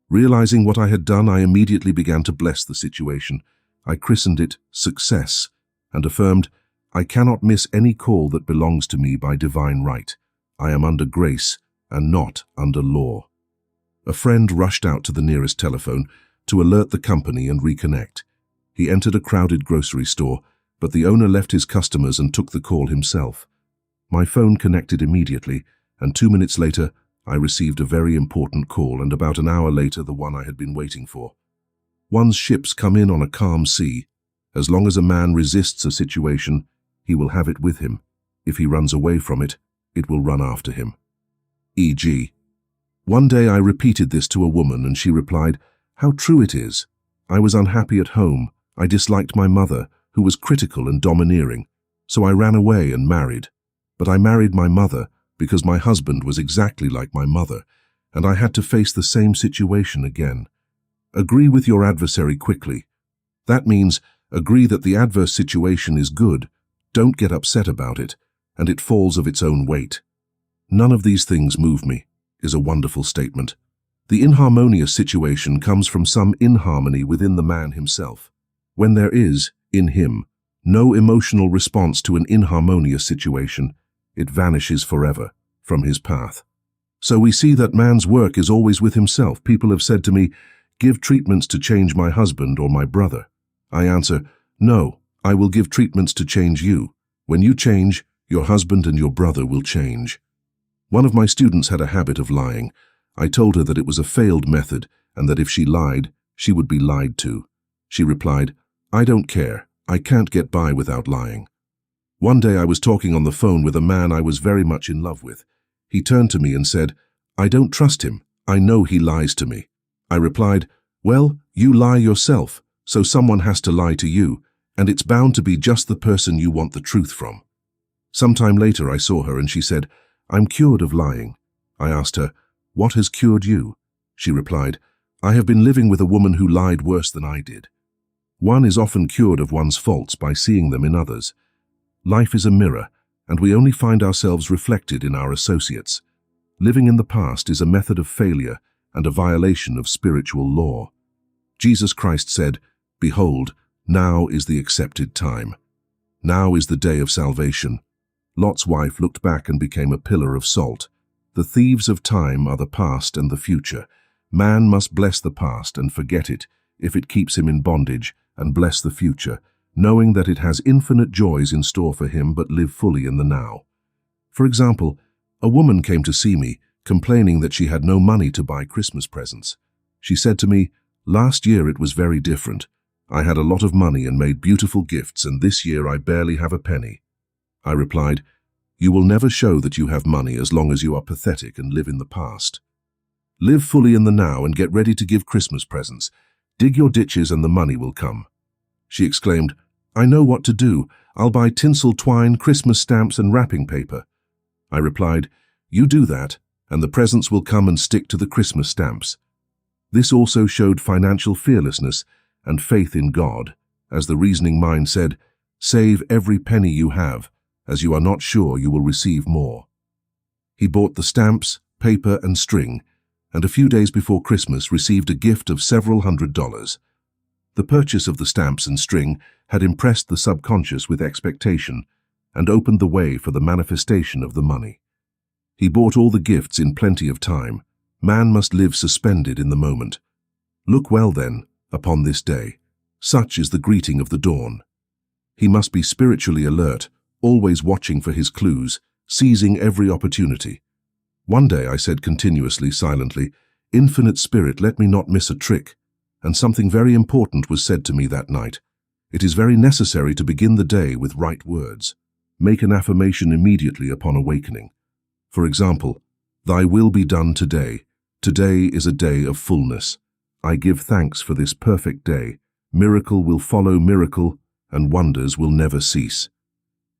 Realizing what I had done, I immediately began to bless the situation. I christened it success and affirmed, "I cannot miss any call that belongs to me by divine right. I am under grace and not under law." A friend rushed out to the nearest telephone to alert the company and reconnect. He entered a crowded grocery store, but the owner left his customers and took the call himself. My phone connected immediately, and 2 minutes later, I received a very important call, and about an hour later, the one I had been waiting for. One's ships come in on a calm sea. As long as a man resists a situation, he will have it with him. If he runs away from it, it will run after him. E.g., one day I repeated this to a woman and she replied, "How true it is. I was unhappy at home. I disliked my mother, who was critical and domineering, so I ran away and married. But I married my mother because my husband was exactly like my mother, and I had to face the same situation again." Agree with your adversary quickly. That means agree that the adverse situation is good, don't get upset about it, and it falls of its own weight. "None of these things move me," is a wonderful statement. The inharmonious situation comes from some inharmony within the man himself. When there is, in him, no emotional response to an inharmonious situation, it vanishes forever from his path. So we see that man's work is always with himself. People have said to me, "Give treatments to change my husband or my brother." I answer, "No, I will give treatments to change you. When you change, your husband and your brother will change." One of my students had a habit of lying. I told her that it was a failed method and that if she lied, she would be lied to. She replied, "I don't care. I can't get by without lying." One day I was talking on the phone with a man I was very much in love with. He turned to me and said, "I don't trust him. I know he lies to me." I replied, "Well, you lie yourself, so someone has to lie to you, and it's bound to be just the person you want the truth from." Sometime later I saw her and she said, "I'm cured of lying." I asked her, "What has cured you?" She replied, "I have been living with a woman who lied worse than I did." One is often cured of one's faults by seeing them in others. Life is a mirror, and we only find ourselves reflected in our associates. Living in the past is a method of failure and a violation of spiritual law. Jesus Christ said, "Behold, now is the accepted time. Now is the day of salvation." Lot's wife looked back and became a pillar of salt. The thieves of time are the past and the future. Man must bless the past and forget it if it keeps him in bondage, and bless the future, knowing that it has infinite joys in store for him, but live fully in the now. For example, a woman came to see me, complaining that she had no money to buy Christmas presents. She said to me, "Last year it was very different. I had a lot of money and made beautiful gifts, and this year I barely have a penny." I replied, "You will never show that you have money as long as you are pathetic and live in the past. Live fully in the now and get ready to give Christmas presents. Dig your ditches and the money will come." She exclaimed, "I know what to do. I'll buy tinsel twine, Christmas stamps and wrapping paper." I replied, "You do that, and the presents will come and stick to the Christmas stamps." This also showed financial fearlessness and faith in God, as the reasoning mind said, "Save every penny you have, as you are not sure you will receive more." He bought the stamps, paper and string, and a few days before Christmas received a gift of several $100s. The purchase of the stamps and string had impressed the subconscious with expectation and opened the way for the manifestation of the money. He bought all the gifts in plenty of time. Man must live suspended in the moment. Look well then, upon this day. Such is the greeting of the dawn. He must be spiritually alert, always watching for his clues, seizing every opportunity. One day I said continuously, silently, "Infinite Spirit, let me not miss a trick." And something very important was said to me that night. It is very necessary to begin the day with right words. Make an affirmation immediately upon awakening. For example, "Thy will be done today. Today is a day of fullness. I give thanks for this perfect day. Miracle will follow miracle, and wonders will never cease."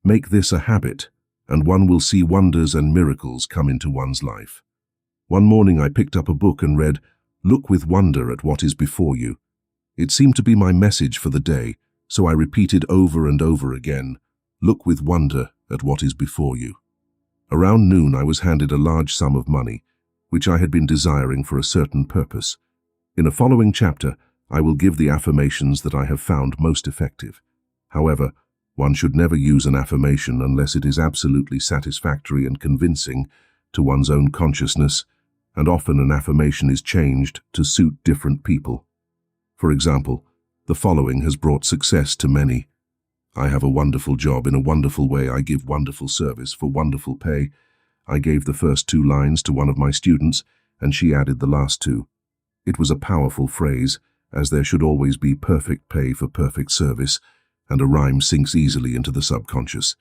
Make this a habit, and one will see wonders and miracles come into one's life. One morning I picked up a book and read, "Look with wonder at what is before you." It seemed to be my message for the day, so I repeated over and over again, "Look with wonder at what is before you." Around noon I was handed a large sum of money, which I had been desiring for a certain purpose. In a following chapter, I will give the affirmations that I have found most effective. However, one should never use an affirmation unless it is absolutely satisfactory and convincing to one's own consciousness, and often an affirmation is changed to suit different people. For example, the following has brought success to many. "I have a wonderful job in a wonderful way. I give wonderful service for wonderful pay." I gave the first two lines to one of my students, and she added the last two. It was a powerful phrase, as there should always be perfect pay for perfect service, and a rhyme sinks easily into the subconscious.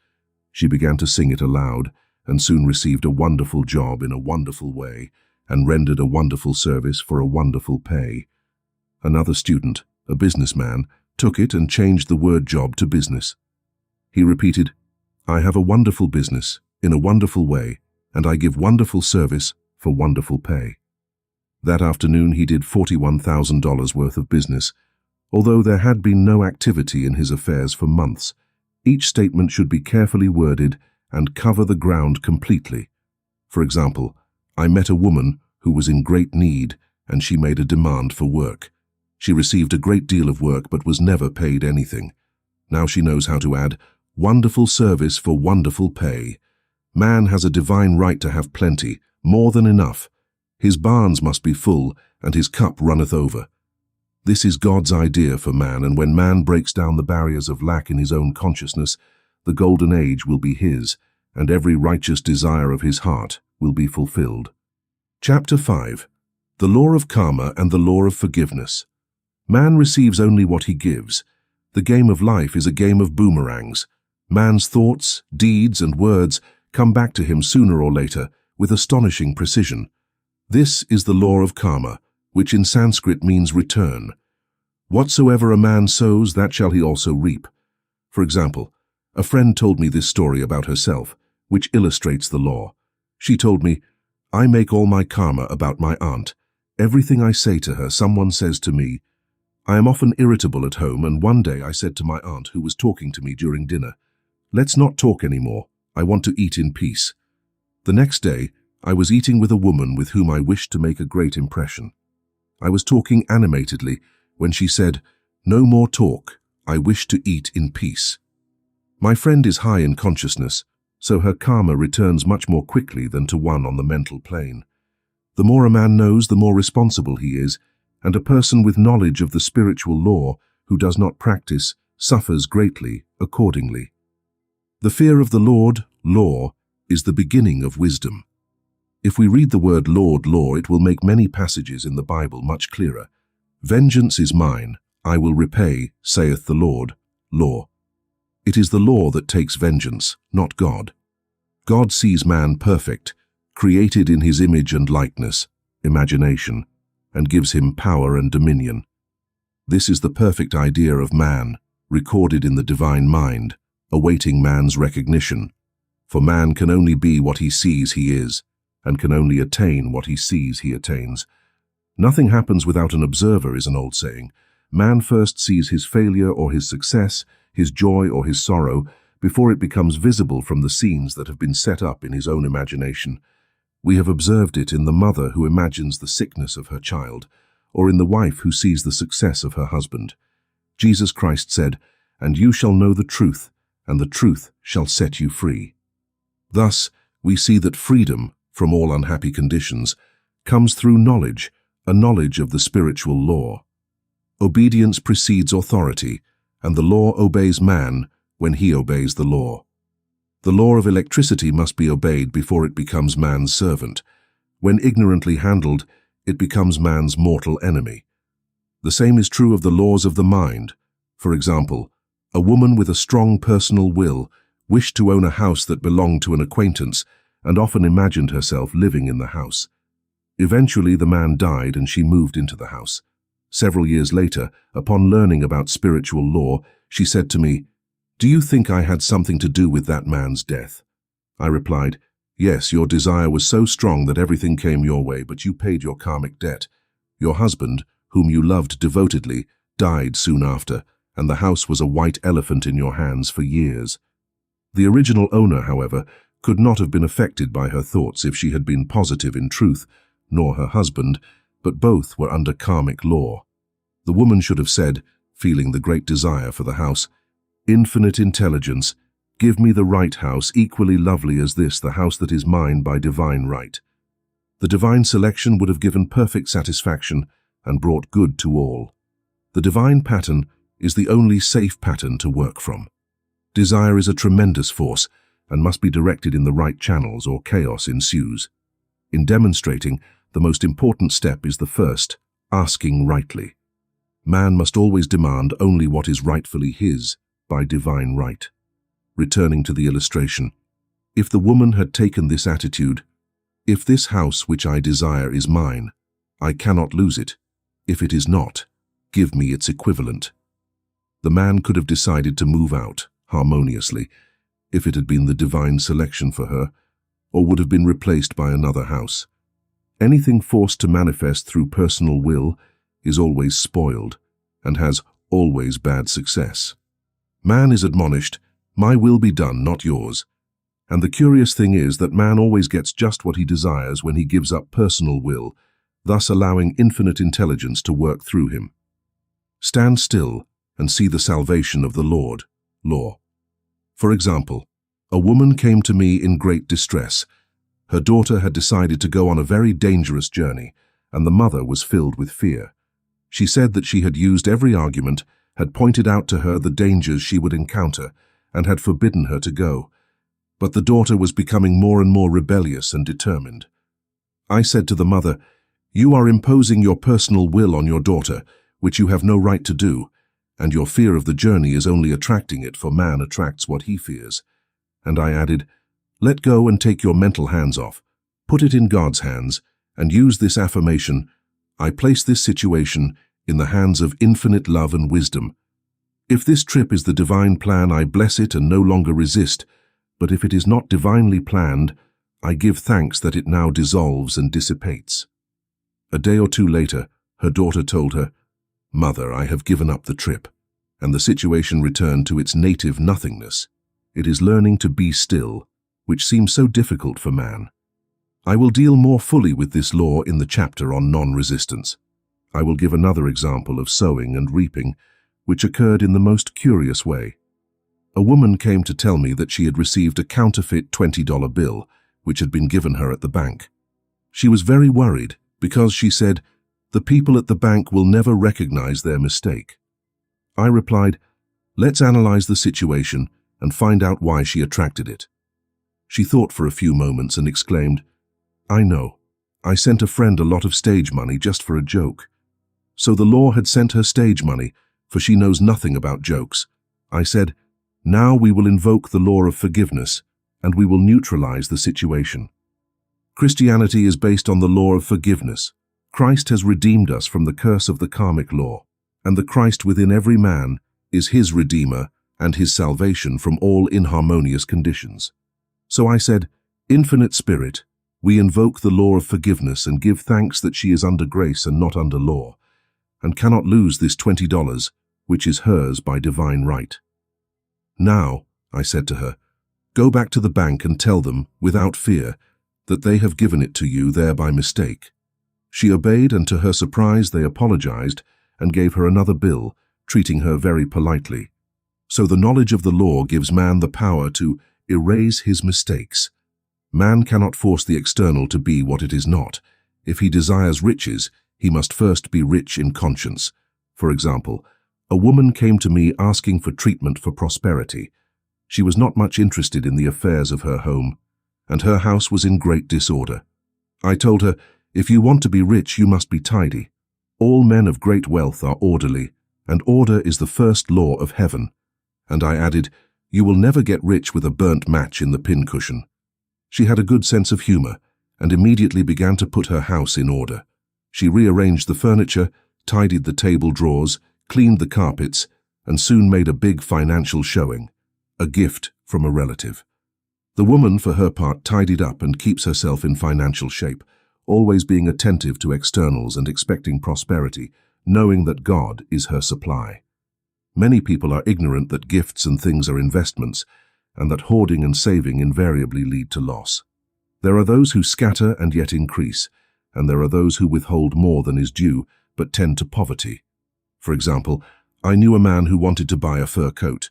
She began to sing it aloud, and soon received a wonderful job in a wonderful way, and rendered a wonderful service for a wonderful pay. Another student, a businessman, took it and changed the word job to business. He repeated, "I have a wonderful business, in a wonderful way, and I give wonderful service for wonderful pay." That afternoon he did $41,000 worth of business. Although there had been no activity in his affairs for months, each statement should be carefully worded and cover the ground completely. For example, "I met a woman who was in great need, and she made a demand for work. She received a great deal of work but was never paid anything. Now she knows how to add, wonderful service for wonderful pay. Man has a divine right to have plenty, more than enough. His barns must be full, and his cup runneth over. This is God's idea for man, and when man breaks down the barriers of lack in his own consciousness, the golden age will be his, and every righteous desire of his heart will be fulfilled. Chapter 5. The Law of Karma and the Law of Forgiveness. Man receives only what he gives. The game of life is a game of boomerangs. Man's thoughts, deeds, and words come back to him sooner or later with astonishing precision. This is the law of karma, which in Sanskrit means return. Whatsoever a man sows, that shall he also reap. For example, a friend told me this story about herself, which illustrates the law. She told me, "I make all my karma about my aunt. Everything I say to her, someone says to me. I am often irritable at home, and one day I said to my aunt, who was talking to me during dinner, 'Let's not talk anymore. I want to eat in peace.' The next day, I was eating with a woman with whom I wished to make a great impression. I was talking animatedly when she said, 'No more talk. I wish to eat in peace.' My friend is high in consciousness, so her karma returns much more quickly than to one on the mental plane. The more a man knows, the more responsible he is, and a person with knowledge of the spiritual law who does not practice suffers greatly accordingly. The fear of the Lord, law, is the beginning of wisdom. If we read the word Lord, law, it will make many passages in the Bible much clearer. Vengeance is mine, I will repay, saith the Lord, law. It is the law that takes vengeance, not God. God sees man perfect, created in his image and likeness, imagination, and gives him power and dominion. This is the perfect idea of man, recorded in the divine mind, awaiting man's recognition. For man can only be what he sees he is, and can only attain what he sees he attains. Nothing happens without an observer is an old saying. Man first sees his failure or his success, his joy or his sorrow, before it becomes visible from the scenes that have been set up in his own imagination. We have observed it in the mother who imagines the sickness of her child, or in the wife who sees the success of her husband. Jesus Christ said, "And you shall know the truth, and the truth shall set you free." Thus, we see that freedom from all unhappy conditions comes through knowledge, a knowledge of the spiritual law. Obedience precedes authority, and the law obeys man when he obeys the law. The law of electricity must be obeyed before it becomes man's servant. When ignorantly handled, it becomes man's mortal enemy. The same is true of the laws of the mind. For example, a woman with a strong personal will wished to own a house that belonged to an acquaintance and often imagined herself living in the house. Eventually, the man died and she moved into the house. Several years later, upon learning about spiritual law, she said to me, "Do you think I had something to do with that man's death?" I replied, "Yes, your desire was so strong that everything came your way, but you paid your karmic debt. Your husband, whom you loved devotedly, died soon after, and the house was a white elephant in your hands for years." The original owner, however, could not have been affected by her thoughts if she had been positive in truth, nor her husband, but both were under karmic law. The woman should have said, feeling the great desire for the house, "Infinite intelligence, give me the right house equally lovely as this, the house that is mine by divine right." The divine selection would have given perfect satisfaction and brought good to all. The divine pattern is the only safe pattern to work from. Desire is a tremendous force and must be directed in the right channels or chaos ensues. In demonstrating, the most important step is the first, asking rightly. Man must always demand only what is rightfully his by divine right. Returning to the illustration, if the woman had taken this attitude, "If this house which I desire is mine, I cannot lose it. If it is not, give me its equivalent." The man could have decided to move out harmoniously if it had been the divine selection for her, or would have been replaced by another house. Anything forced to manifest through personal will is always spoiled and has always bad success. Man is admonished, "My will be done, not yours." And the curious thing is that man always gets just what he desires when he gives up personal will, thus allowing infinite intelligence to work through him. Stand still and see the salvation of the Lord, law. For example, A woman came to me in great distress. Her daughter had decided to go on a very dangerous journey, and the mother was filled with fear. She said that she had used every argument, had pointed out to her the dangers she would encounter, and had forbidden her to go. But the daughter was becoming more and more rebellious and determined. I said to the mother, "You are imposing your personal will on your daughter, which you have no right to do, and your fear of the journey is only attracting it, for man attracts what he fears." And I added, "Let go and take your mental hands off. Put it in God's hands, and use this affirmation: I place this situation in the hands of infinite love and wisdom. If this trip is the divine plan, I bless it and no longer resist, but if it is not divinely planned, I give thanks that it now dissolves and dissipates." A day or two later, her daughter told her, "Mother, I have given up the trip," and the situation returned to its native nothingness. It is learning to be still, which seems so difficult for man. I will deal more fully with this law in the chapter on non-resistance. I will give another example of sowing and reaping, which occurred in the most curious way. A woman came to tell me that she had received a counterfeit $20 bill, which had been given her at the bank. She was very worried because, she said, the people at the bank will never recognize their mistake. I replied, "Let's analyze the situation and find out why she attracted it." She thought for a few moments and exclaimed, "I know. I sent a friend a lot of stage money just for a joke." So the law had sent her stage money, for she knows nothing about jokes. I said, "Now we will invoke the law of forgiveness, and we will neutralize the situation." Christianity is based on the law of forgiveness. Christ has redeemed us from the curse of the karmic law, and the Christ within every man is his Redeemer and his salvation from all inharmonious conditions. So I said, "Infinite Spirit, we invoke the law of forgiveness and give thanks that she is under grace and not under law, and cannot lose this $20, which is hers by divine right. Now," I said to her, "go back to the bank and tell them, without fear, that they have given it to you there by mistake." She obeyed, and to her surprise they apologized and gave her another bill, treating her very politely. So the knowledge of the law gives man the power to erase his mistakes. Man cannot force the external to be what it is not. If he desires riches, he must first be rich in conscience. For example, a woman came to me asking for treatment for prosperity. She was not much interested in the affairs of her home, and her house was in great disorder. I told her, "If you want to be rich, you must be tidy. All men of great wealth are orderly, and order is the first law of heaven." And I added, "You will never get rich with a burnt match in the pincushion." She had a good sense of humor, and immediately began to put her house in order. She rearranged the furniture, tidied the table drawers, cleaned the carpets, and soon made a big financial showing, a gift from a relative. The woman, for her part, tidied up and keeps herself in financial shape, always being attentive to externals and expecting prosperity, knowing that God is her supply. Many people are ignorant that gifts and things are investments, and that hoarding and saving invariably lead to loss. There are those who scatter and yet increase, and there are those who withhold more than is due, but tend to poverty. For example, I knew a man who wanted to buy a fur coat.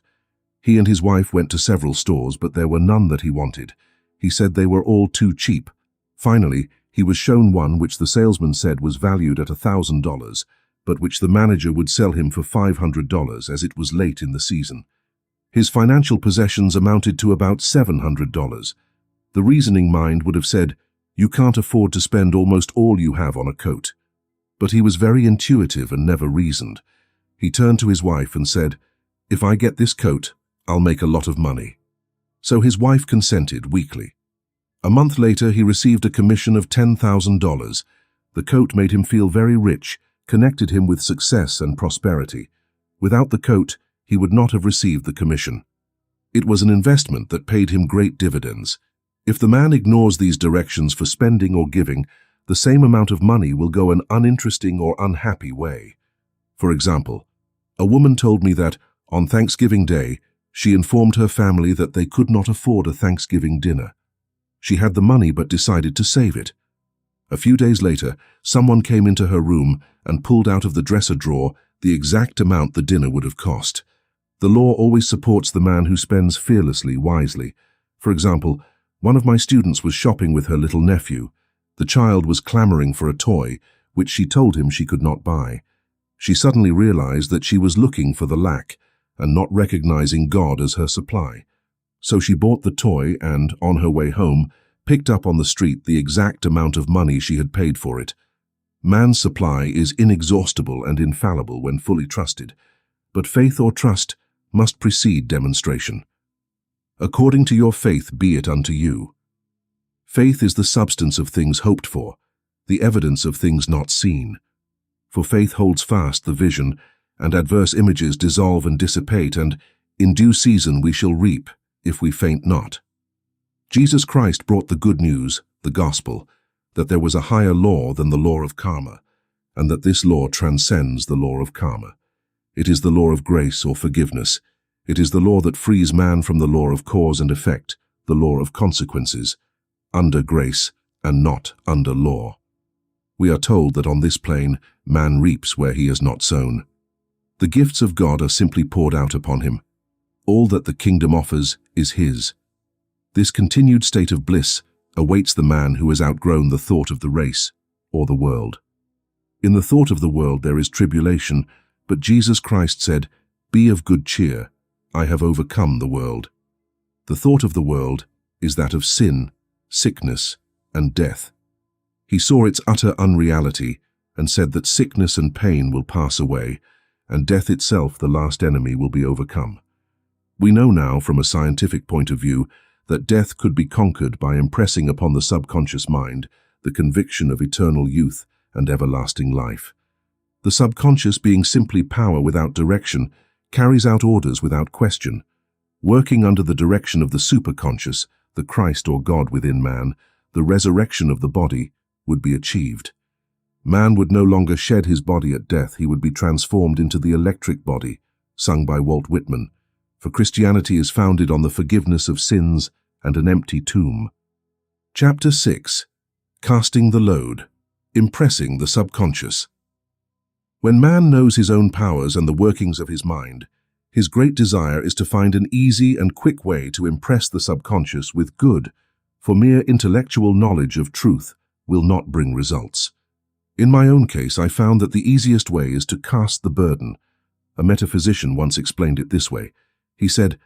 He and his wife went to several stores, but there were none that he wanted. He said they were all too cheap. Finally, he was shown one which the salesman said was valued at $1,000, but which the manager would sell him for $500 as it was late in the season. His financial possessions amounted to about $700. The reasoning mind would have said, "You can't afford to spend almost all you have on a coat." But he was very intuitive and never reasoned. He turned to his wife and said, "If I get this coat, I'll make a lot of money." So his wife consented weakly. A month later, he received a commission of $10,000. The coat made him feel very rich, connected him with success and prosperity. Without the coat, he would not have received the commission. It was an investment that paid him great dividends. If the man ignores these directions for spending or giving, the same amount of money will go an uninteresting or unhappy way. For example, a woman told me that, on Thanksgiving Day, she informed her family that they could not afford a Thanksgiving dinner. She had the money but decided to save it. A few days later, someone came into her room and pulled out of the dresser drawer the exact amount the dinner would have cost. The law always supports the man who spends fearlessly, wisely. For example, one of my students was shopping with her little nephew. The child was clamoring for a toy, which she told him she could not buy. She suddenly realized that she was looking for the lack and not recognizing God as her supply. So she bought the toy and, on her way home, picked up on the street the exact amount of money she had paid for it. Man's supply is inexhaustible and infallible when fully trusted, but faith or trust must precede demonstration. According to your faith be it unto you. Faith is the substance of things hoped for, the evidence of things not seen. For faith holds fast the vision, and adverse images dissolve and dissipate, and in due season we shall reap, if we faint not. Jesus Christ brought the good news, the gospel, that there was a higher law than the law of karma, and that this law transcends the law of karma. It is the law of grace or forgiveness. It is the law that frees man from the law of cause and effect, the law of consequences, under grace and not under law. We are told that on this plane, man reaps where he has not sown. The gifts of God are simply poured out upon him. All that the kingdom offers is his. This continued state of bliss awaits the man who has outgrown the thought of the race or the world. In the thought of the world there is tribulation, but Jesus Christ said, "Be of good cheer, I have overcome the world." The thought of the world is that of sin, sickness, and death. He saw its utter unreality and said that sickness and pain will pass away, and death itself, the last enemy, will be overcome. We know now, from a scientific point of view, that death could be conquered by impressing upon the subconscious mind the conviction of eternal youth and everlasting life. The subconscious, being simply power without direction, carries out orders without question. Working under the direction of the superconscious, the Christ or God within man, the resurrection of the body would be achieved. Man would no longer shed his body at death, he would be transformed into the electric body, sung by Walt Whitman. For Christianity is founded on the forgiveness of sins and an empty tomb. Chapter 6. Casting the Load. Impressing the Subconscious. When man knows his own powers and the workings of his mind, his great desire is to find an easy and quick way to impress the subconscious with good, for mere intellectual knowledge of truth will not bring results. In my own case, I found that the easiest way is to cast the burden. A metaphysician once explained it this way. He said,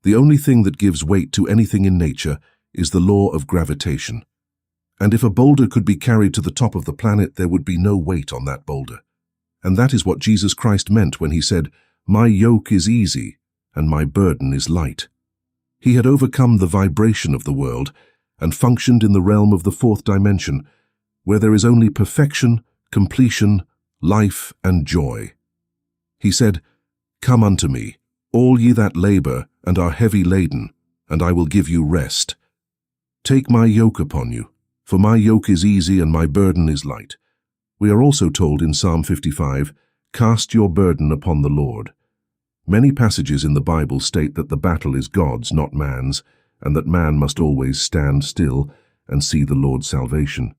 "The only thing that gives weight to anything in nature is the law of gravitation. And if a boulder could be carried to the top of the planet, there would be no weight on that boulder." And that is what Jesus Christ meant when he said, "My yoke is easy and my burden is light." He had overcome the vibration of the world and functioned in the realm of the fourth dimension, where there is only perfection, completion, life, and joy. He said, "Come unto me, all ye that labor and are heavy laden, and I will give you rest. Take my yoke upon you, for my yoke is easy and my burden is light." We are also told in Psalm 55, "Cast your burden upon the Lord." Many passages in the Bible state that the battle is God's, not man's, and that man must always stand still and see the Lord's salvation.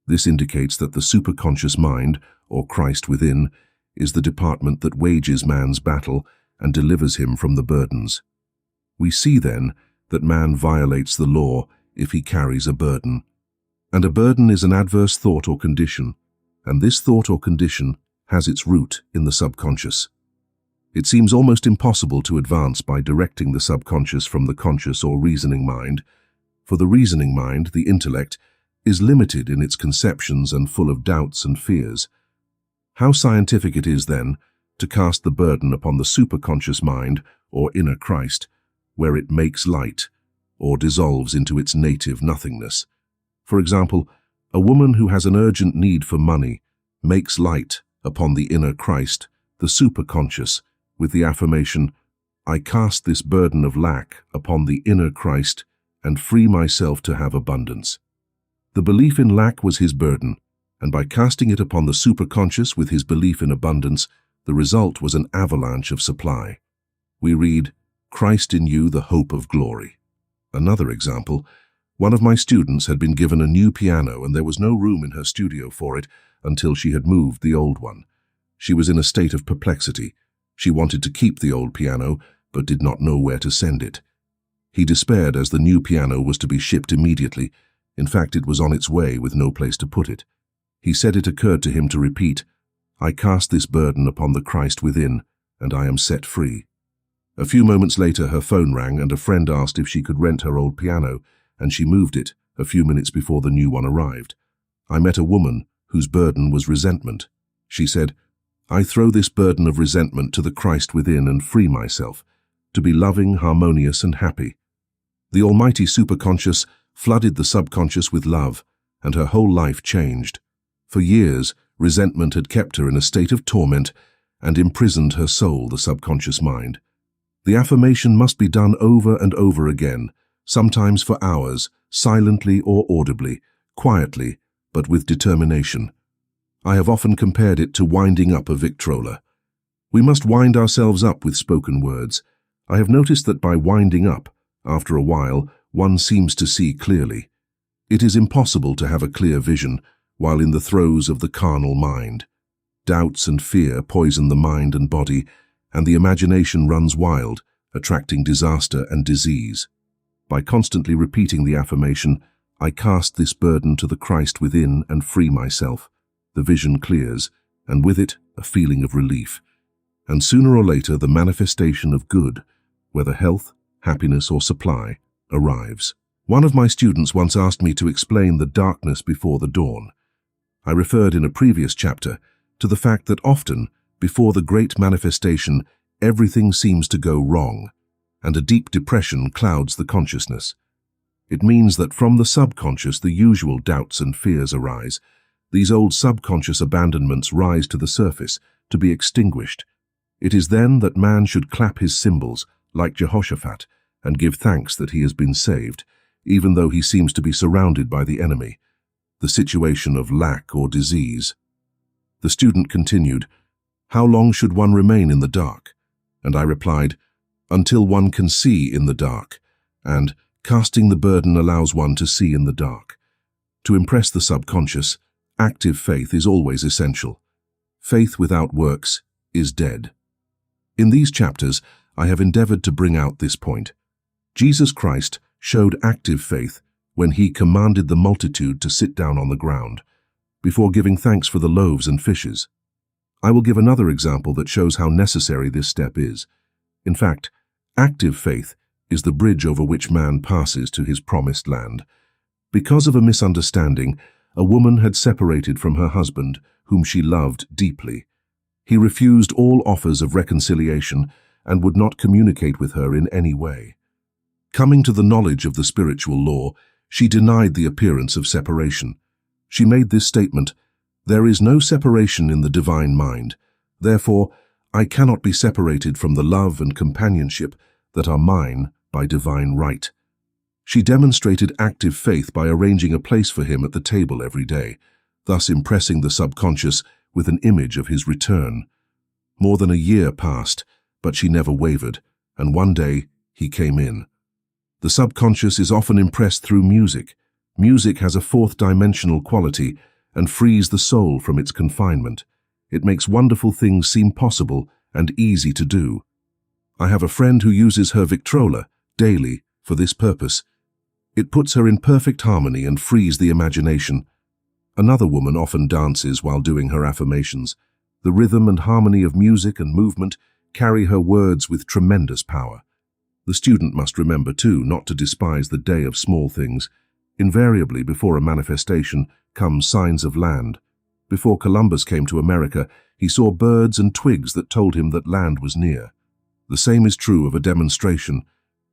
This indicates that the superconscious mind, or Christ within, is the department that wages man's battle and delivers him from the burdens. We see, then, that man violates the law if he carries a burden. And a burden is an adverse thought or condition, and this thought or condition has its root in the subconscious. It seems almost impossible to advance by directing the subconscious from the conscious or reasoning mind, for the reasoning mind, the intellect, is limited in its conceptions and full of doubts and fears. How scientific it is, then, to cast the burden upon the superconscious mind, or inner Christ, where it makes light, or dissolves into its native nothingness. For example, a woman who has an urgent need for money makes light upon the inner Christ, the superconscious, with the affirmation, "I cast this burden of lack upon the inner Christ and free myself to have abundance." The belief in lack was his burden, and by casting it upon the superconscious with his belief in abundance, the result was an avalanche of supply. We read, "Christ in you, the hope of glory." Another example, one of my students had been given a new piano and there was no room in her studio for it until she had moved the old one. She was in a state of perplexity. She wanted to keep the old piano, but did not know where to send it. He despaired as the new piano was to be shipped immediately. In fact, it was on its way with no place to put it. He said it occurred to him to repeat, "I cast this burden upon the Christ within, and I am set free." A few moments later, her phone rang and a friend asked if she could rent her old piano, and she moved it a few minutes before the new one arrived. I met a woman whose burden was resentment. She said, "I throw this burden of resentment to the Christ within and free myself, to be loving, harmonious, and happy." The almighty superconscious flooded the subconscious with love, and her whole life changed. For years, resentment had kept her in a state of torment and imprisoned her soul, the subconscious mind. The affirmation must be done over and over again, sometimes for hours, silently or audibly, quietly, but with determination. I have often compared it to winding up a Victrola. We must wind ourselves up with spoken words. I have noticed that by winding up, after a while, one seems to see clearly. It is impossible to have a clear vision while in the throes of the carnal mind. Doubts and fear poison the mind and body, and the imagination runs wild, attracting disaster and disease. By constantly repeating the affirmation, "I cast this burden to the Christ within and free myself," the vision clears, and with it a feeling of relief. And sooner or later the manifestation of good, whether health, happiness or supply, arrives. One of my students once asked me to explain the darkness before the dawn. I referred in a previous chapter to the fact that often, before the great manifestation, everything seems to go wrong, and a deep depression clouds the consciousness. It means that from the subconscious the usual doubts and fears arise. These old subconscious abandonments rise to the surface, to be extinguished. It is then that man should clap his cymbals, like Jehoshaphat, and give thanks that he has been saved, even though he seems to be surrounded by the enemy, the situation of lack or disease. The student continued, "How long should one remain in the dark?" And I replied, "Until one can see in the dark," and casting the burden allows one to see in the dark. To impress the subconscious, active faith is always essential. Faith without works is dead. In these chapters, I have endeavored to bring out this point. Jesus Christ showed active faith when he commanded the multitude to sit down on the ground, before giving thanks for the loaves and fishes. I will give another example that shows how necessary this step is. In fact, active faith is the bridge over which man passes to his promised land. Because of a misunderstanding, a woman had separated from her husband, whom she loved deeply. He refused all offers of reconciliation and would not communicate with her in any way. Coming to the knowledge of the spiritual law, she denied the appearance of separation. She made this statement, "There is no separation in the divine mind. Therefore, I cannot be separated from the love and companionship that are mine by divine right." She demonstrated active faith by arranging a place for him at the table every day, thus impressing the subconscious with an image of his return. More than a year passed, but she never wavered, and one day he came in. The subconscious is often impressed through music. Music has a fourth-dimensional quality and frees the soul from its confinement. It makes wonderful things seem possible and easy to do. I have a friend who uses her Victrola daily for this purpose. It puts her in perfect harmony and frees the imagination. Another woman often dances while doing her affirmations. The rhythm and harmony of music and movement carry her words with tremendous power. The student must remember, too, not to despise the day of small things. Invariably, before a manifestation, come signs of land. Before Columbus came to America, he saw birds and twigs that told him that land was near. The same is true of a demonstration,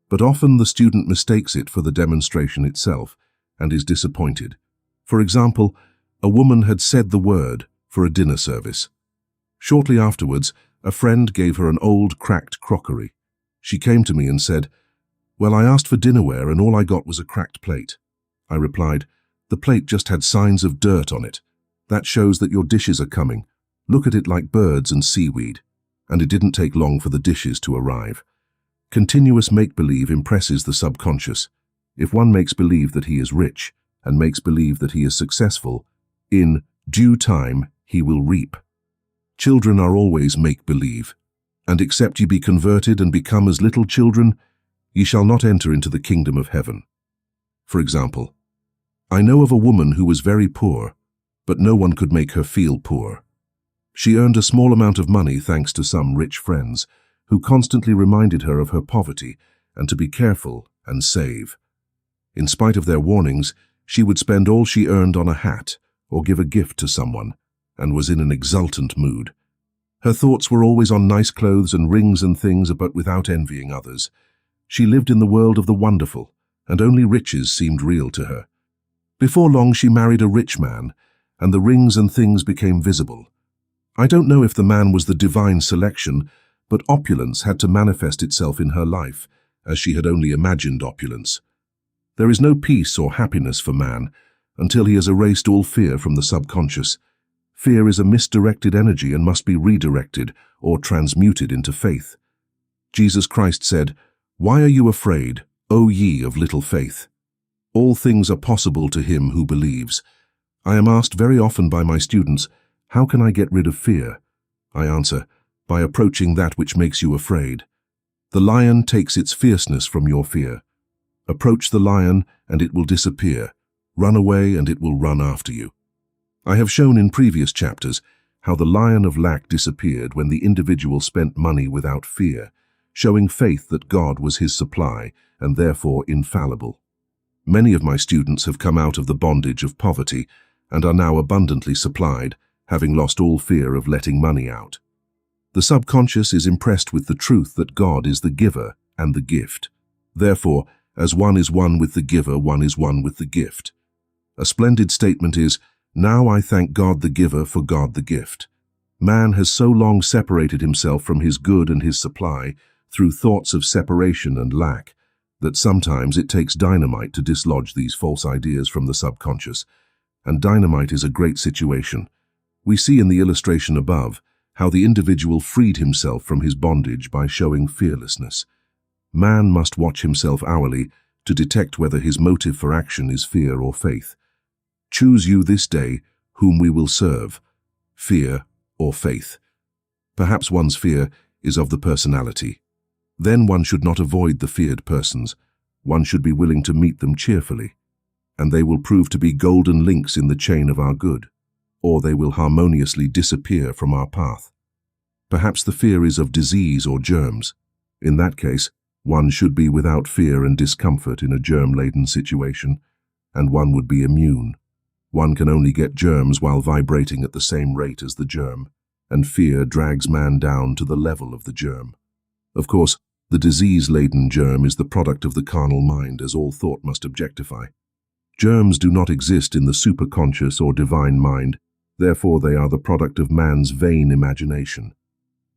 but often the student mistakes it for the demonstration itself and is disappointed. For example, a woman had said the word for a dinner service. Shortly afterwards, a friend gave her an old, cracked crockery. She came to me and said, "Well, I asked for dinnerware and all I got was a cracked plate." I replied, "The plate just had signs of dirt on it. That shows that your dishes are coming. Look at it like birds and seaweed." And it didn't take long for the dishes to arrive. Continuous make-believe impresses the subconscious. If one makes believe that he is rich and makes believe that he is successful, in due time he will reap. Children are always make-believe, and except you be converted and become as little children, Ye shall not enter into the kingdom of heaven. For example, I know of a woman who was very poor, but no one could make her feel poor. She earned a small amount of money thanks to some rich friends, who constantly reminded her of her poverty and to be careful and save. In spite of their warnings, she would spend all she earned on a hat or give a gift to someone, and was in an exultant mood. Her thoughts were always on nice clothes and rings and things, but without envying others. She lived in the world of the wonderful, and only riches seemed real to her. Before long she married a rich man, and the rings and things became visible. I don't know if the man was the divine selection, but opulence had to manifest itself in her life, as she had only imagined opulence. There is no peace or happiness for man until he has erased all fear from the subconscious. Fear is a misdirected energy and must be redirected or transmuted into faith. Jesus Christ said, "Why are you afraid, O ye of little faith?" All things are possible to him who believes. I am asked very often by my students, how can I get rid of fear? I answer, by approaching that which makes you afraid. The lion takes its fierceness from your fear. Approach the lion and it will disappear. Run away and it will run after you. I have shown in previous chapters how the lion of lack disappeared when the individual spent money without fear, showing faith that God was his supply and therefore infallible. Many of my students have come out of the bondage of poverty and are now abundantly supplied, having lost all fear of letting money out. The subconscious is impressed with the truth that God is the giver and the gift. Therefore, as one is one with the giver, one is one with the gift. A splendid statement is, "Now I thank God the giver for God the gift." Man has so long separated himself from his good and his supply through thoughts of separation and lack that sometimes it takes dynamite to dislodge these false ideas from the subconscious. And dynamite is a great situation. We see in the illustration above how the individual freed himself from his bondage by showing fearlessness. Man must watch himself hourly to detect whether his motive for action is fear or faith. Choose you this day whom we will serve, fear or faith. Perhaps one's fear is of the personality. Then one should not avoid the feared persons. One should be willing to meet them cheerfully, and they will prove to be golden links in the chain of our good, or they will harmoniously disappear from our path. Perhaps the fear is of disease or germs. In that case, one should be without fear and discomfort in a germ-laden situation, and one would be immune. One can only get germs while vibrating at the same rate as the germ, and fear drags man down to the level of the germ. Of course, the disease-laden germ is the product of the carnal mind, as all thought must objectify. Germs do not exist in the superconscious or divine mind, therefore they are the product of man's vain imagination.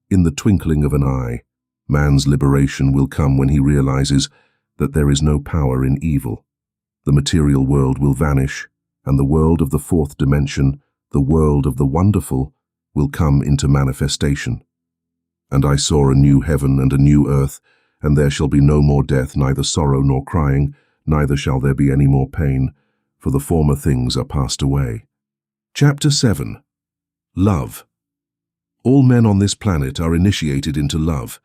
In the twinkling of an eye, man's liberation will come when he realizes that there is no power in evil. The material world will vanish, and the world of the fourth dimension, the world of the wonderful, will come into manifestation. And I saw a new heaven and a new earth, and there shall be no more death, neither sorrow nor crying, neither shall there be any more pain, for the former things are passed away. Chapter 7. Love. All men on this planet are initiated into love.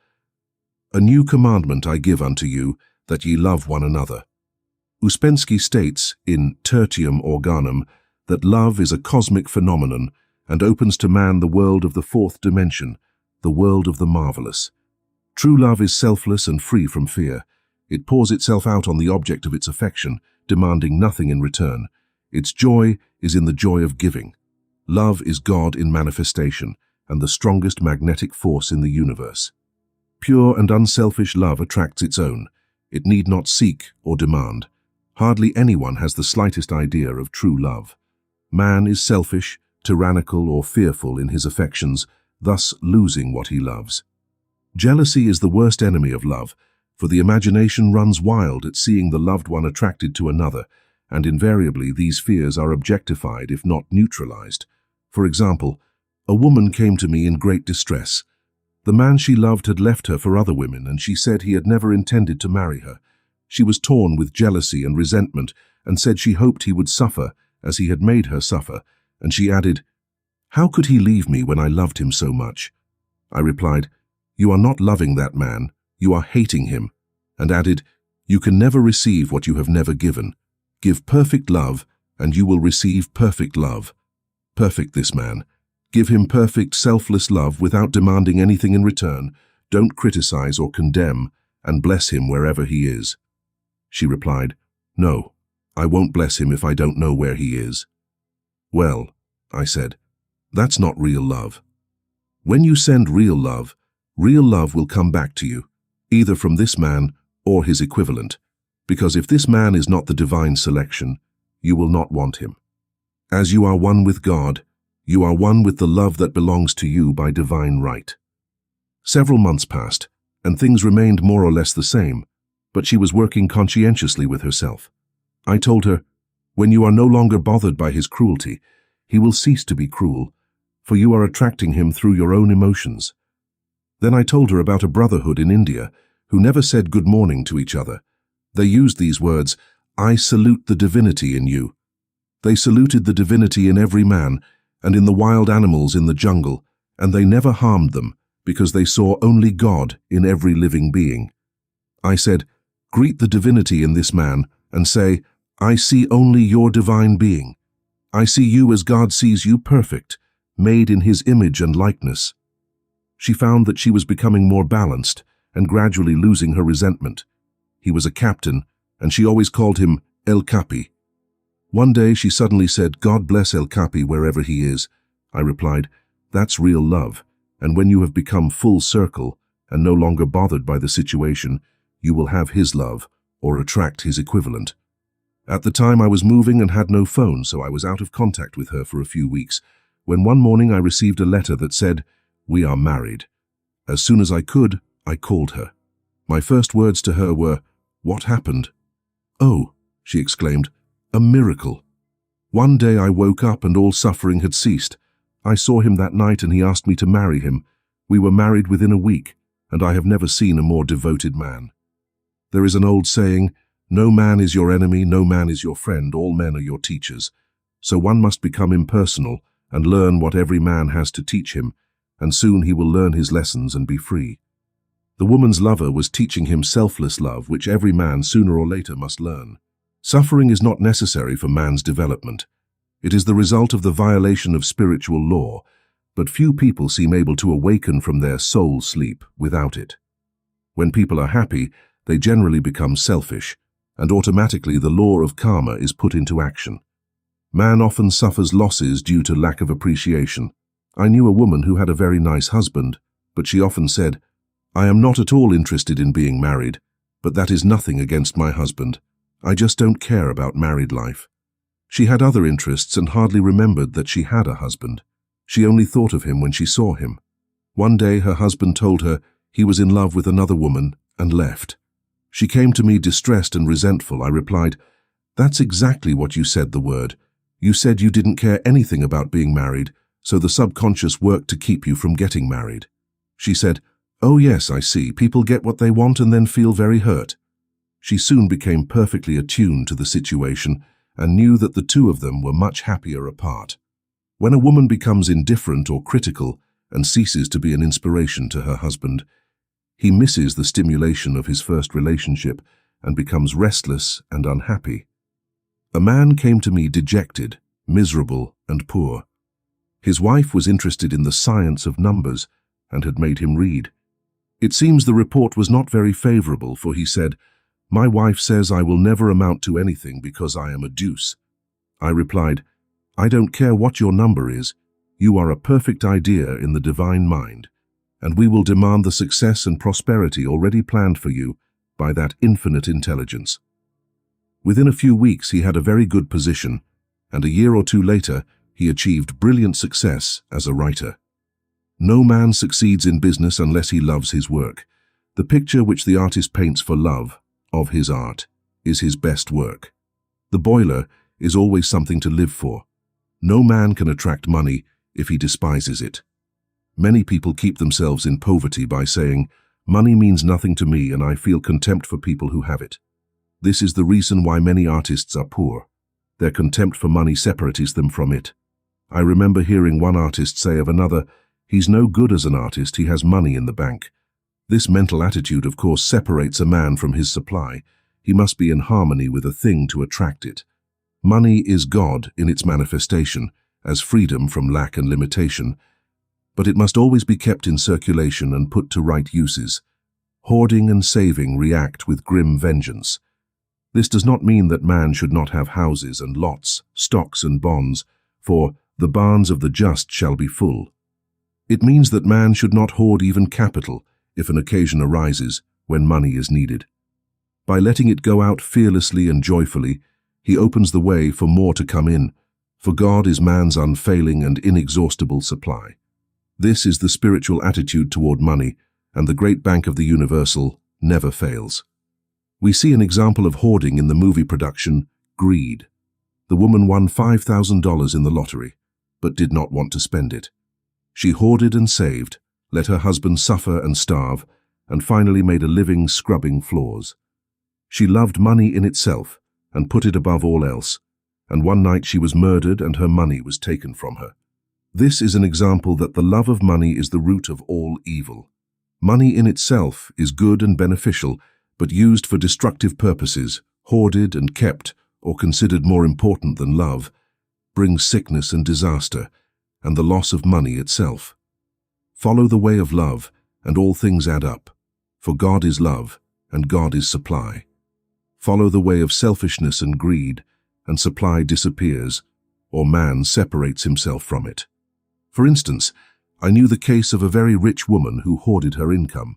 A new commandment I give unto you, that ye love one another. Uspensky states in Tertium Organum that love is a cosmic phenomenon and opens to man the world of the fourth dimension, the world of the marvelous. True love is selfless and free from fear. It pours itself out on the object of its affection, demanding nothing in return. Its joy is in the joy of giving. Love is God in manifestation and the strongest magnetic force in the universe. Pure and unselfish love attracts its own. It need not seek or demand. Hardly anyone has the slightest idea of true love. Man is selfish, tyrannical, or fearful in his affections, thus losing what he loves. Jealousy is the worst enemy of love, for the imagination runs wild at seeing the loved one attracted to another, and invariably these fears are objectified if not neutralized. For example, a woman came to me in great distress. The man she loved had left her for other women, and she said he had never intended to marry her. She was torn with jealousy and resentment, and said she hoped he would suffer as he had made her suffer, and she added, "How could he leave me when I loved him so much?" I replied, "You are not loving that man, you are hating him, and added, "You can never receive what you have never given. Give perfect love, and you will receive perfect love." Perfect this man. Give him perfect, selfless love without demanding anything in return. Don't criticize or condemn, and bless him wherever he is. She replied, "No, I won't bless him if I don't know where he is." "Well," I said, "that's not real love. When you send real love will come back to you, either from this man or his equivalent, because if this man is not the divine selection, you will not want him. As you are one with God, you are one with the love that belongs to you by divine right." Several months passed, and things remained more or less the same, but she was working conscientiously with herself. I told her, "When you are no longer bothered by his cruelty, he will cease to be cruel, for you are attracting him through your own emotions." Then I told her about a brotherhood in India who never said good morning to each other. They used these words, "I salute the divinity in you." They saluted the divinity in every man and in the wild animals in the jungle, and they never harmed them because they saw only God in every living being. I said, "Greet the divinity in this man and say, 'I see only your divine being. I see you as God sees you, perfect, made in his image and likeness.'" She found that she was becoming more balanced and gradually losing her resentment. He was a captain, and she always called him El Capi. One day she suddenly said, "God bless El Capi wherever he is." I replied, "That's real love, and when you have become full circle and no longer bothered by the situation, you will have his love or attract his equivalent." At the time I was moving and had no phone, so I was out of contact with her for a few weeks, when one morning I received a letter that said, "We are married." As soon as I could, I called her. My first words to her were, "What happened?" "Oh," she exclaimed, "a miracle. One day I woke up and all suffering had ceased. I saw him that night and he asked me to marry him. We were married within a week, and I have never seen a more devoted man." There is an old saying, "No man is your enemy, no man is your friend, all men are your teachers." So one must become impersonal and learn what every man has to teach him, and soon he will learn his lessons and be free. The woman's lover was teaching him selfless love, which every man sooner or later must learn. Suffering is not necessary for man's development. It is the result of the violation of spiritual law, but few people seem able to awaken from their soul sleep without it. When people are happy, they generally become selfish, and automatically the law of karma is put into action. Man often suffers losses due to lack of appreciation. I knew a woman who had a very nice husband, but she often said, "I am not at all interested in being married, but that is nothing against my husband. I just don't care about married life." She had other interests and hardly remembered that she had a husband. She only thought of him when she saw him. One day her husband told her he was in love with another woman and left. She came to me distressed and resentful. I replied, "That's exactly what you said the word. You said you didn't care anything about being married, so the subconscious worked to keep you from getting married." She said, "Oh yes, I see. People get what they want and then feel very hurt." She soon became perfectly attuned to the situation and knew that the two of them were much happier apart. When a woman becomes indifferent or critical and ceases to be an inspiration to her husband, he misses the stimulation of his first relationship and becomes restless and unhappy. A man came to me dejected, miserable, and poor. His wife was interested in the science of numbers and had made him read. It seems the report was not very favorable, for he said, "My wife says I will never amount to anything because I am a deuce." I replied, "I don't care what your number is. You are a perfect idea in the divine mind, and we will demand the success and prosperity already planned for you by that infinite intelligence." Within a few weeks he had a very good position, and a year or two later he achieved brilliant success as a writer. No man succeeds in business unless he loves his work. The picture which the artist paints for love of his art is his best work. The boiler is always something to live for. No man can attract money if he despises it. Many people keep themselves in poverty by saying, "Money means nothing to me and I feel contempt for people who have it." This is the reason why many artists are poor. Their contempt for money separates them from it. I remember hearing one artist say of another, "He's no good as an artist, he has money in the bank." This mental attitude, of course, separates a man from his supply. He must be in harmony with a thing to attract it. Money is God in its manifestation, as freedom from lack and limitation, but it must always be kept in circulation and put to right uses. Hoarding and saving react with grim vengeance. This does not mean that man should not have houses and lots, stocks and bonds, for the barns of the just shall be full. It means that man should not hoard even capital if an occasion arises when money is needed. By letting it go out fearlessly and joyfully, he opens the way for more to come in, for God is man's unfailing and inexhaustible supply. This is the spiritual attitude toward money, and the great bank of the universal never fails. We see an example of hoarding in the movie production, Greed. The woman won $5,000 in the lottery, but did not want to spend it. She hoarded and saved, let her husband suffer and starve, and finally made a living scrubbing floors. She loved money in itself and put it above all else, and one night she was murdered and her money was taken from her. This is an example that the love of money is the root of all evil. Money in itself is good and beneficial, but used for destructive purposes, hoarded and kept, or considered more important than love, brings sickness and disaster, and the loss of money itself. Follow the way of love, and all things add up, for God is love, and God is supply. Follow the way of selfishness and greed, and supply disappears, or man separates himself from it. For instance, I knew the case of a very rich woman who hoarded her income.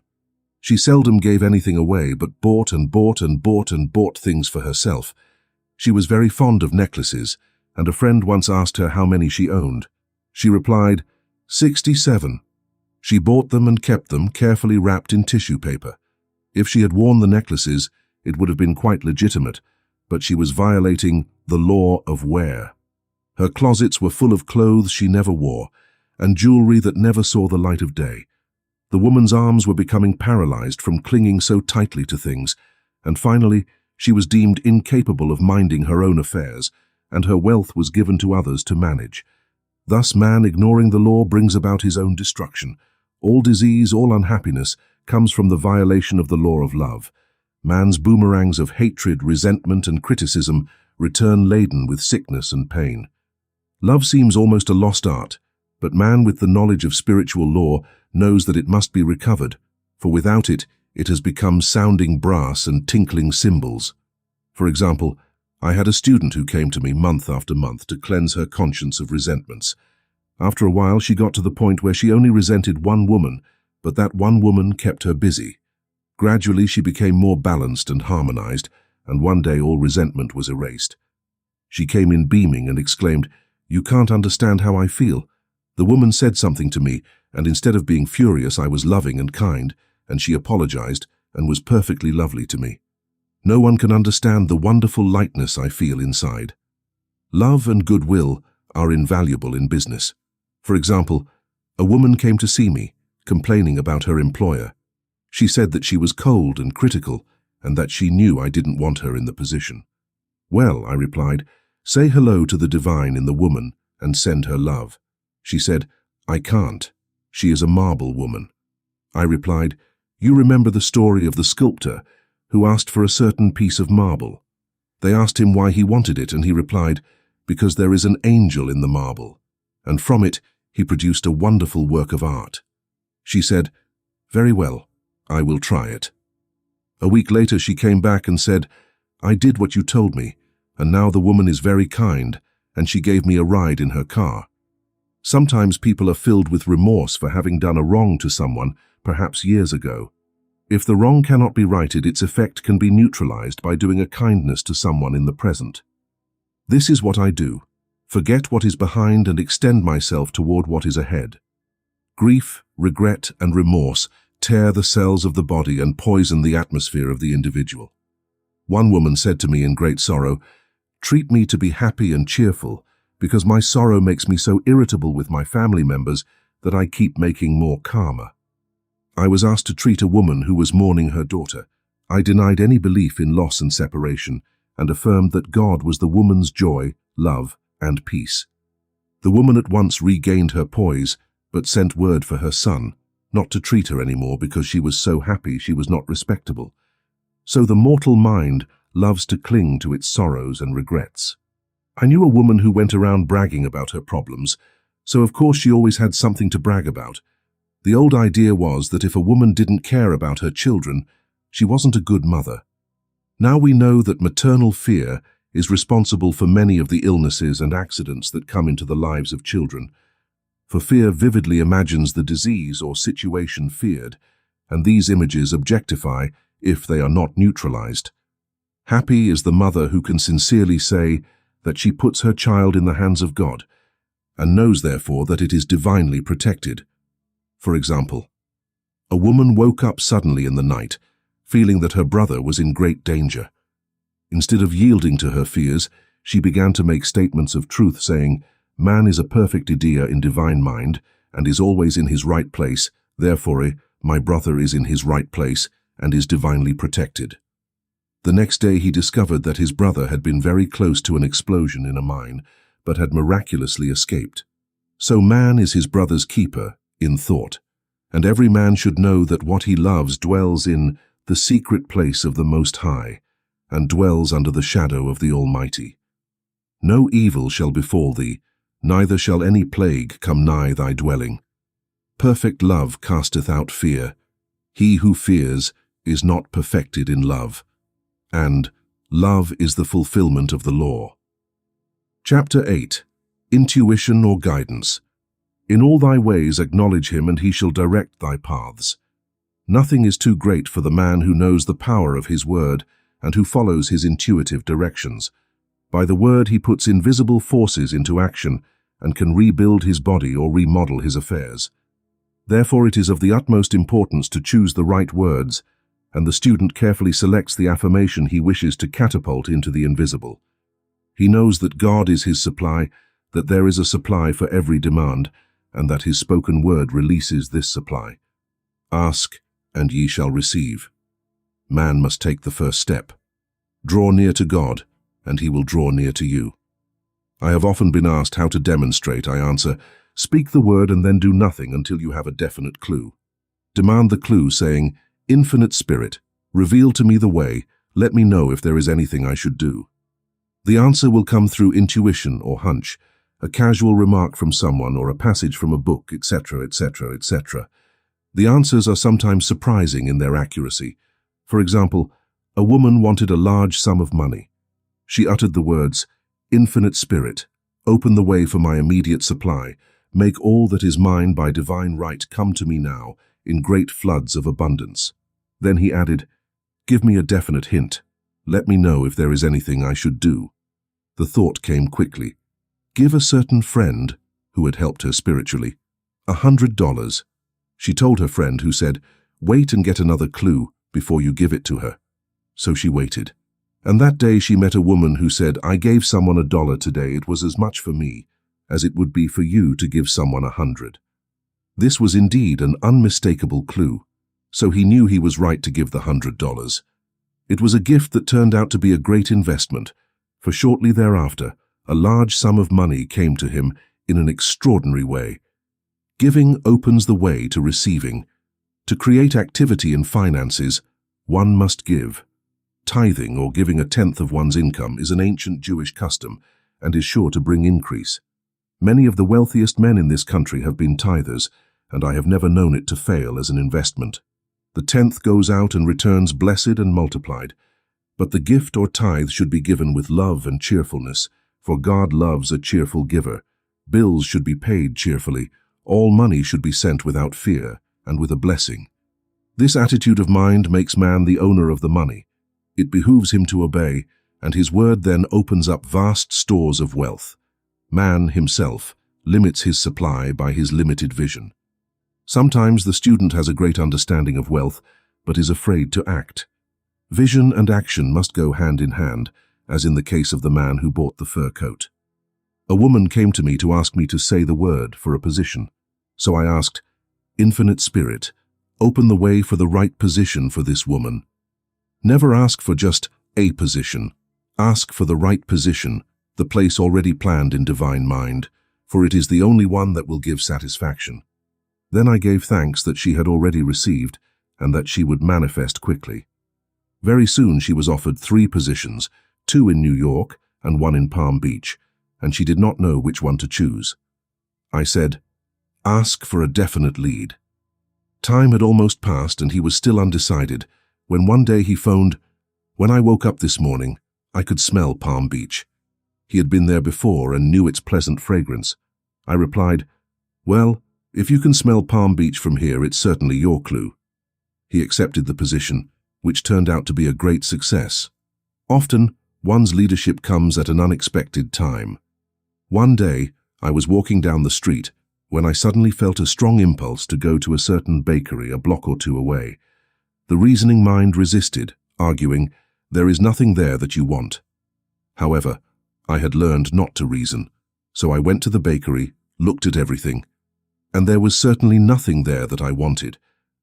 She seldom gave anything away, but bought and bought and bought and bought things for herself. She was very fond of necklaces, and a friend once asked her how many she owned. She replied, 67. She bought them and kept them carefully wrapped in tissue paper. If she had worn the necklaces, it would have been quite legitimate, but she was violating the law of wear. Her closets were full of clothes she never wore, and jewelry that never saw the light of day. The woman's arms were becoming paralyzed from clinging so tightly to things, and finally she was deemed incapable of minding her own affairs, and her wealth was given to others to manage. Thus man, ignoring the law, brings about his own destruction. All disease, all unhappiness, comes from the violation of the law of love. Man's boomerangs of hatred, resentment, and criticism return laden with sickness and pain. Love seems almost a lost art, but man with the knowledge of spiritual law knows that it must be recovered, for without it, it has become sounding brass and tinkling cymbals. For example, I had a student who came to me month after month to cleanse her conscience of resentments. After a while, she got to the point where she only resented one woman, but that one woman kept her busy. Gradually, she became more balanced and harmonized, and one day all resentment was erased. She came in beaming and exclaimed, "You can't understand how I feel. The woman said something to me, and instead of being furious, I was loving and kind, and she apologized and was perfectly lovely to me. No one can understand the wonderful lightness I feel inside." Love and goodwill are invaluable in business. For example, a woman came to see me, complaining about her employer. She said that she was cold and critical, and that she knew I didn't want her in the position. "Well," I replied, "say hello to the divine in the woman and send her love." She said, "I can't. She is a marble woman." I replied, "You remember the story of the sculptor who asked for a certain piece of marble. They asked him why he wanted it, and he replied, 'Because there is an angel in the marble.' And from it, he produced a wonderful work of art." She said, "Very well, I will try it." A week later, she came back and said, "I did what you told me, and now the woman is very kind, and she gave me a ride in her car." Sometimes people are filled with remorse for having done a wrong to someone, perhaps years ago. If the wrong cannot be righted, its effect can be neutralized by doing a kindness to someone in the present. This is what I do: forget what is behind and extend myself toward what is ahead. Grief, regret, and remorse tear the cells of the body and poison the atmosphere of the individual. One woman said to me in great sorrow, "Treat me to be happy and cheerful, because my sorrow makes me so irritable with my family members that I keep making more karma." I was asked to treat a woman who was mourning her daughter. I denied any belief in loss and separation, and affirmed that God was the woman's joy, love, and peace. The woman at once regained her poise, but sent word for her son, not to treat her anymore because she was so happy she was not respectable. So the mortal mind loves to cling to its sorrows and regrets. I knew a woman who went around bragging about her problems, so of course she always had something to brag about. The old idea was that if a woman didn't care about her children, she wasn't a good mother. Now we know that maternal fear is responsible for many of the illnesses and accidents that come into the lives of children. For fear vividly imagines the disease or situation feared, and these images objectify if they are not neutralized. Happy is the mother who can sincerely say that she puts her child in the hands of God, and knows therefore that it is divinely protected. For example, a woman woke up suddenly in the night, feeling that her brother was in great danger. Instead of yielding to her fears, she began to make statements of truth, saying, "Man is a perfect idea in divine mind, and is always in his right place, therefore my brother is in his right place, and is divinely protected." The next day he discovered that his brother had been very close to an explosion in a mine, but had miraculously escaped. So man is his brother's keeper, in thought, and every man should know that what he loves dwells in the secret place of the Most High, and dwells under the shadow of the Almighty. No evil shall befall thee, neither shall any plague come nigh thy dwelling. Perfect love casteth out fear. He who fears is not perfected in love. And love is the fulfillment of the law. Chapter 8. Intuition or Guidance. In all thy ways acknowledge him, and he shall direct thy paths. Nothing is too great for the man who knows the power of his word and who follows his intuitive directions. By the word he puts invisible forces into action and can rebuild his body or remodel his affairs. Therefore it is of the utmost importance to choose the right words, and the student carefully selects the affirmation he wishes to catapult into the invisible. He knows that God is his supply, that there is a supply for every demand, and that his spoken word releases this supply. Ask, and ye shall receive. Man must take the first step. Draw near to God, and he will draw near to you. I have often been asked how to demonstrate. I answer, speak the word and then do nothing until you have a definite clue. Demand the clue, saying, Infinite Spirit, reveal to me the way, let me know if there is anything I should do. The answer will come through intuition or hunch, a casual remark from someone or a passage from a book, etc., etc., etc. The answers are sometimes surprising in their accuracy. For example, a woman wanted a large sum of money. She uttered the words, Infinite Spirit, open the way for my immediate supply, make all that is mine by divine right come to me now, in great floods of abundance. Then he added, give me a definite hint. Let me know if there is anything I should do. The thought came quickly. Give a certain friend, who had helped her spiritually, $100. She told her friend, who said, wait and get another clue before you give it to her. So she waited. And that day she met a woman who said, I gave someone $1 today. It was as much for me as it would be for you to give someone 100. This was indeed an unmistakable clue, so he knew he was right to give the $100. It was a gift that turned out to be a great investment, for shortly thereafter, a large sum of money came to him in an extraordinary way. Giving opens the way to receiving. To create activity in finances, one must give. Tithing, or giving 1/10 of one's income, is an ancient Jewish custom and is sure to bring increase. Many of the wealthiest men in this country have been tithers, and I have never known it to fail as an investment. The 10th goes out and returns blessed and multiplied. But the gift or tithe should be given with love and cheerfulness, for God loves a cheerful giver. Bills should be paid cheerfully. All money should be sent without fear and with a blessing. This attitude of mind makes man the owner of the money. It behooves him to obey, and his word then opens up vast stores of wealth. Man himself limits his supply by his limited vision. Sometimes the student has a great understanding of wealth, but is afraid to act. Vision and action must go hand in hand, as in the case of the man who bought the fur coat. A woman came to me to ask me to say the word for a position. So I asked, Infinite Spirit, open the way for the right position for this woman. Never ask for just a position. Ask for the right position, the place already planned in divine mind, for it is the only one that will give satisfaction. Then I gave thanks that she had already received and that she would manifest quickly. Very soon she was offered 3 positions, 2 in New York and 1 in Palm Beach, and she did not know which one to choose. I said, "Ask for a definite lead." Time had almost passed and he was still undecided when one day he phoned, "When I woke up this morning, I could smell Palm Beach." He had been there before and knew its pleasant fragrance. I replied, "Well, if you can smell Palm Beach from here, it's certainly your clue." He accepted the position, which turned out to be a great success. Often, one's leadership comes at an unexpected time. One day, I was walking down the street when I suddenly felt a strong impulse to go to a certain bakery a block or 2 away. The reasoning mind resisted, arguing, "There is nothing there that you want." However, I had learned not to reason, so I went to the bakery, looked at everything, and there was certainly nothing there that I wanted.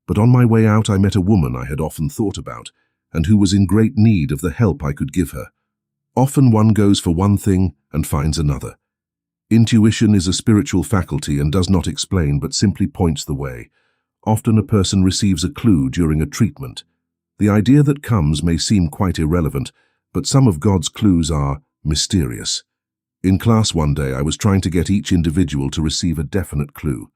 But on my way out I met a woman I had often thought about, and who was in great need of the help I could give her. Often one goes for one thing and finds another. Intuition is a spiritual faculty and does not explain but simply points the way. Often a person receives a clue during a treatment. The idea that comes may seem quite irrelevant, but some of God's clues are mysterious. In class one day I was trying to get each individual to receive a definite clue.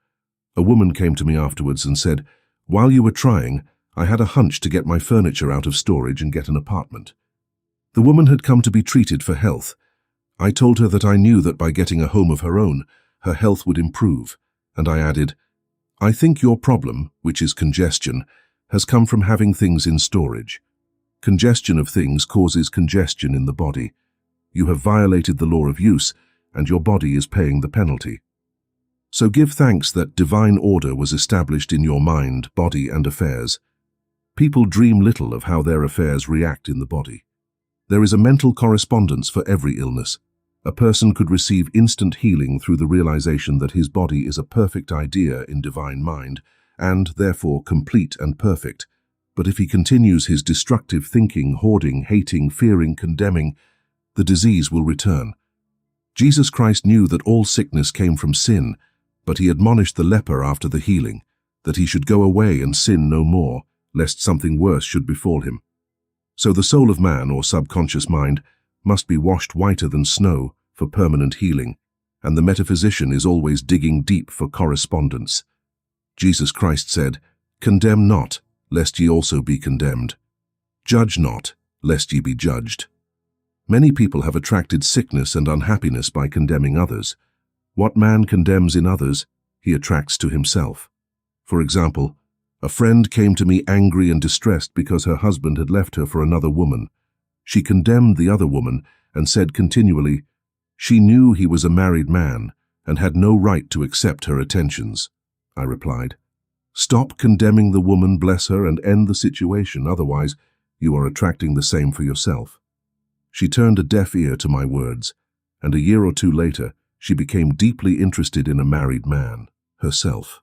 A woman came to me afterwards and said, "While you were trying, I had a hunch to get my furniture out of storage and get an apartment." The woman had come to be treated for health. I told her that I knew that by getting a home of her own, her health would improve, and I added, "I think your problem, which is congestion, has come from having things in storage. Congestion of things causes congestion in the body. You have violated the law of use, and your body is paying the penalty. So give thanks that divine order was established in your mind, body, and affairs. People dream little of how their affairs react in the body. There is a mental correspondence for every illness. A person could receive instant healing through the realization that his body is a perfect idea in divine mind, and therefore complete and perfect. But if he continues his destructive thinking, hoarding, hating, fearing, condemning, the disease will return. Jesus Christ knew that all sickness came from sin, but he admonished the leper after the healing, that he should go away and sin no more, lest something worse should befall him. So the soul of man, or subconscious mind, must be washed whiter than snow for permanent healing, and the metaphysician is always digging deep for correspondence. Jesus Christ said, "Condemn not, lest ye also be condemned. Judge not, lest ye be judged." Many people have attracted sickness and unhappiness by condemning others. What man condemns in others, he attracts to himself. For example, a friend came to me angry and distressed because her husband had left her for another woman. She condemned the other woman and said continually, "She knew he was a married man and had no right to accept her attentions." I replied, "Stop condemning the woman, bless her, and end the situation, otherwise you are attracting the same for yourself." She turned a deaf ear to my words, and a year or 2 later, she became deeply interested in a married man, herself.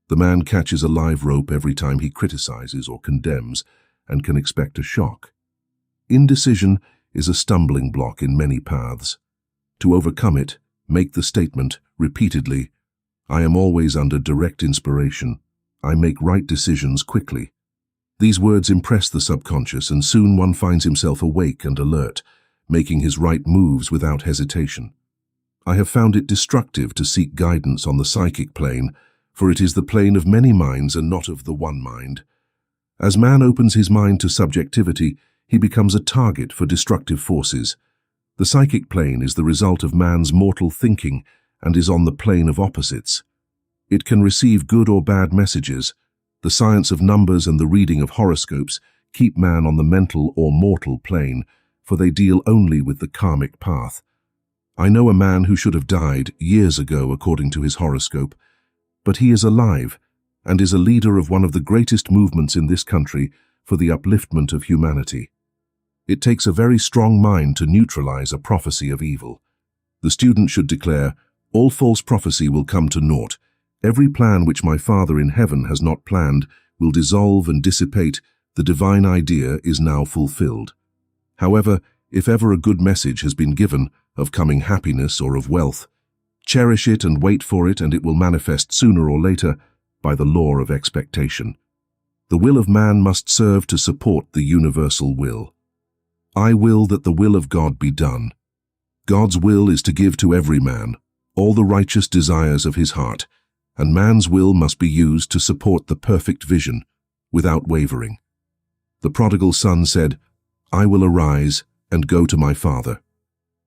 The man catches a live rope every time he criticizes or condemns and can expect a shock. Indecision is a stumbling block in many paths. To overcome it, make the statement repeatedly, "I am always under direct inspiration. I make right decisions quickly." These words impress the subconscious, and soon one finds himself awake and alert, making his right moves without hesitation. I have found it destructive to seek guidance on the psychic plane, for it is the plane of many minds and not of the one mind. As man opens his mind to subjectivity, he becomes a target for destructive forces. The psychic plane is the result of man's mortal thinking and is on the plane of opposites. It can receive good or bad messages. The science of numbers and the reading of horoscopes keep man on the mental or mortal plane, for they deal only with the karmic path. I know a man who should have died years ago according to his horoscope, but he is alive and is a leader of one of the greatest movements in this country for the upliftment of humanity. It takes a very strong mind to neutralize a prophecy of evil. The student should declare, "All false prophecy will come to naught. Every plan which my Father in heaven has not planned will dissolve and dissipate. The divine idea is now fulfilled." However, if ever a good message has been given of coming happiness or of wealth, cherish it and wait for it, and it will manifest sooner or later, by the law of expectation. The will of man must serve to support the universal will. I will that the will of God be done. God's will is to give to every man all the righteous desires of his heart, and man's will must be used to support the perfect vision without wavering. The prodigal son said, "I will arise and go to my father."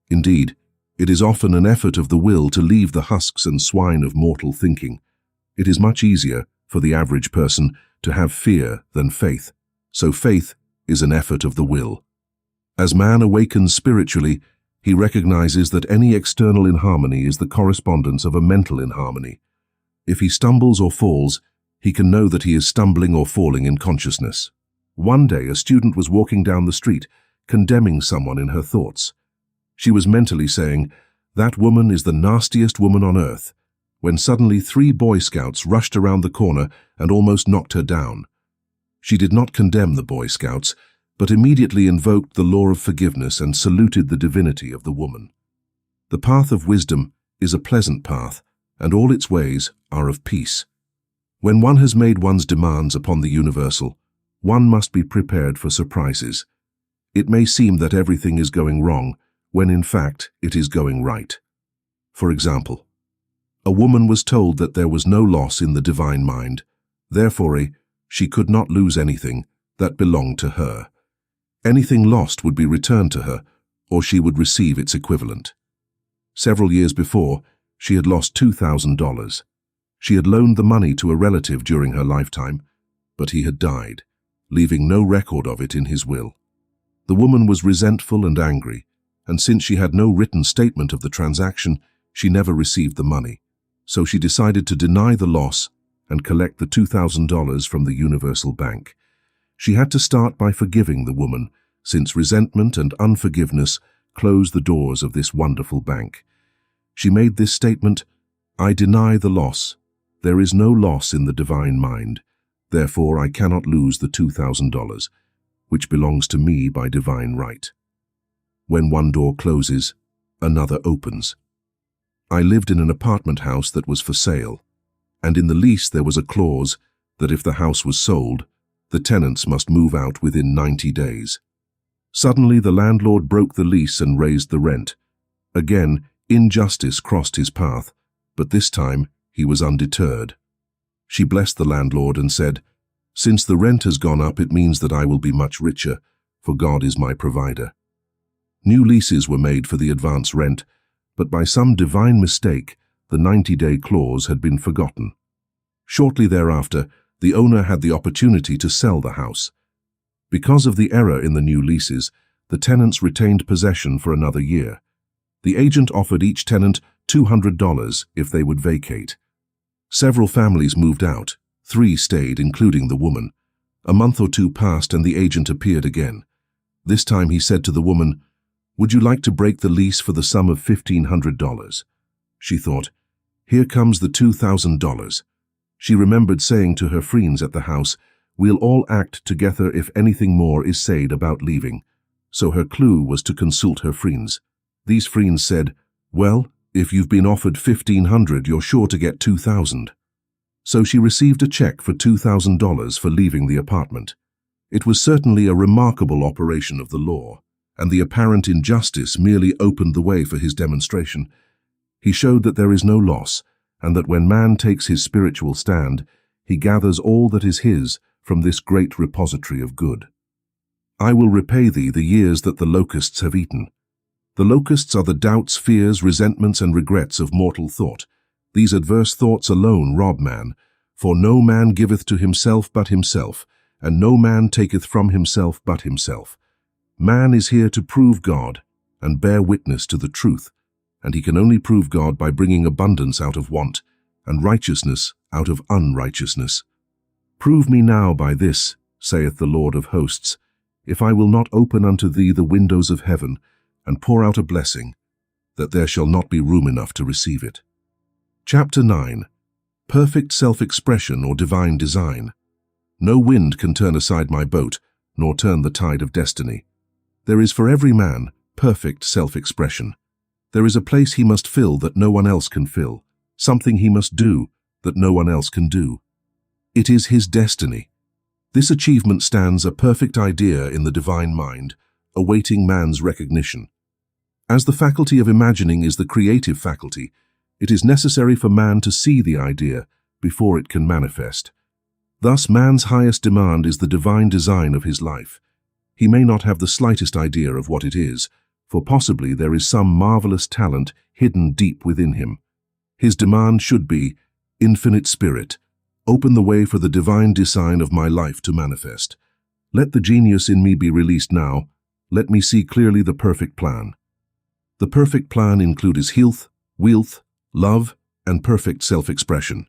Indeed, it is often an effort of the will to leave the husks and swine of mortal thinking. It is much easier for the average person to have fear than faith, so faith is an effort of the will. As man awakens spiritually, he recognizes that any external inharmony is the correspondence of a mental inharmony. If he stumbles or falls, he can know that he is stumbling or falling in consciousness. One day, a student was walking down the street, condemning someone in her thoughts. She was mentally saying, "That woman is the nastiest woman on earth," when suddenly 3 Boy Scouts rushed around the corner and almost knocked her down. She did not condemn the Boy Scouts, but immediately invoked the law of forgiveness and saluted the divinity of the woman. The path of wisdom is a pleasant path, and all its ways are of peace. When one has made one's demands upon the universal, one must be prepared for surprises. It may seem that everything is going wrong, when in fact it is going right. For example, a woman was told that there was no loss in the divine mind, therefore she could not lose anything that belonged to her. Anything lost would be returned to her, or she would receive its equivalent. Several years before, she had lost $2,000. She had loaned the money to a relative during her lifetime, but he had died, leaving no record of it in his will. The woman was resentful and angry, and since she had no written statement of the transaction, she never received the money. So she decided to deny the loss and collect the $2,000 from the Universal Bank. She had to start by forgiving the woman, since resentment and unforgiveness closed the doors of this wonderful bank. She made this statement, "I deny the loss. There is no loss in the divine mind. Therefore I cannot lose the $2,000, which belongs to me by divine right." When one door closes, another opens. I lived in an apartment house that was for sale, and in the lease there was a clause that if the house was sold, the tenants must move out within 90 days. Suddenly the landlord broke the lease and raised the rent. Again, injustice crossed his path, but this time he was undeterred. She blessed the landlord and said, "Since the rent has gone up, it means that I will be much richer, for God is my provider." New leases were made for the advance rent, but by some divine mistake, the 90-day clause had been forgotten. Shortly thereafter, the owner had the opportunity to sell the house. Because of the error in the new leases, the tenants retained possession for another year. The agent offered each tenant $200 if they would vacate. Several families moved out. 3 stayed, including the woman. A month or 2 passed and the agent appeared again. This time he said to the woman, "Would you like to break the lease for the sum of $1,500? She thought, "Here comes the $2,000. She remembered saying to her friends at the house, "We'll all act together if anything more is said about leaving." So her clue was to consult her friends. These friends said, "Well, if you've been offered $1,500, you're sure to get $2,000. So she received a check for $2,000 for leaving the apartment. It was certainly a remarkable operation of the law, and the apparent injustice merely opened the way for his demonstration. He showed that there is no loss, and that when man takes his spiritual stand, he gathers all that is his from this great repository of good. "I will repay thee the years that the locusts have eaten." The locusts are the doubts, fears, resentments, and regrets of mortal thought. These adverse thoughts alone rob man, for no man giveth to himself but himself, and no man taketh from himself but himself. Man is here to prove God and bear witness to the truth, and he can only prove God by bringing abundance out of want and righteousness out of unrighteousness. "Prove me now by this, saith the Lord of hosts, if I will not open unto thee the windows of heaven and pour out a blessing, that there shall not be room enough to receive it." Chapter 9. Perfect Self-Expression or Divine Design. No wind can turn aside my boat, nor turn the tide of destiny. There is for every man perfect self-expression. There is a place he must fill that no one else can fill, something he must do that no one else can do. It is his destiny. This achievement stands a perfect idea in the divine mind, awaiting man's recognition. As the faculty of imagining is the creative faculty, it is necessary for man to see the idea before it can manifest. Thus, man's highest demand is the divine design of his life. He may not have the slightest idea of what it is, for possibly there is some marvelous talent hidden deep within him. His demand should be, Infinite Spirit, open the way for the divine design of my life to manifest. Let the genius in me be released now. Let me see clearly the perfect plan. The perfect plan includes health, wealth, love, and perfect self-expression.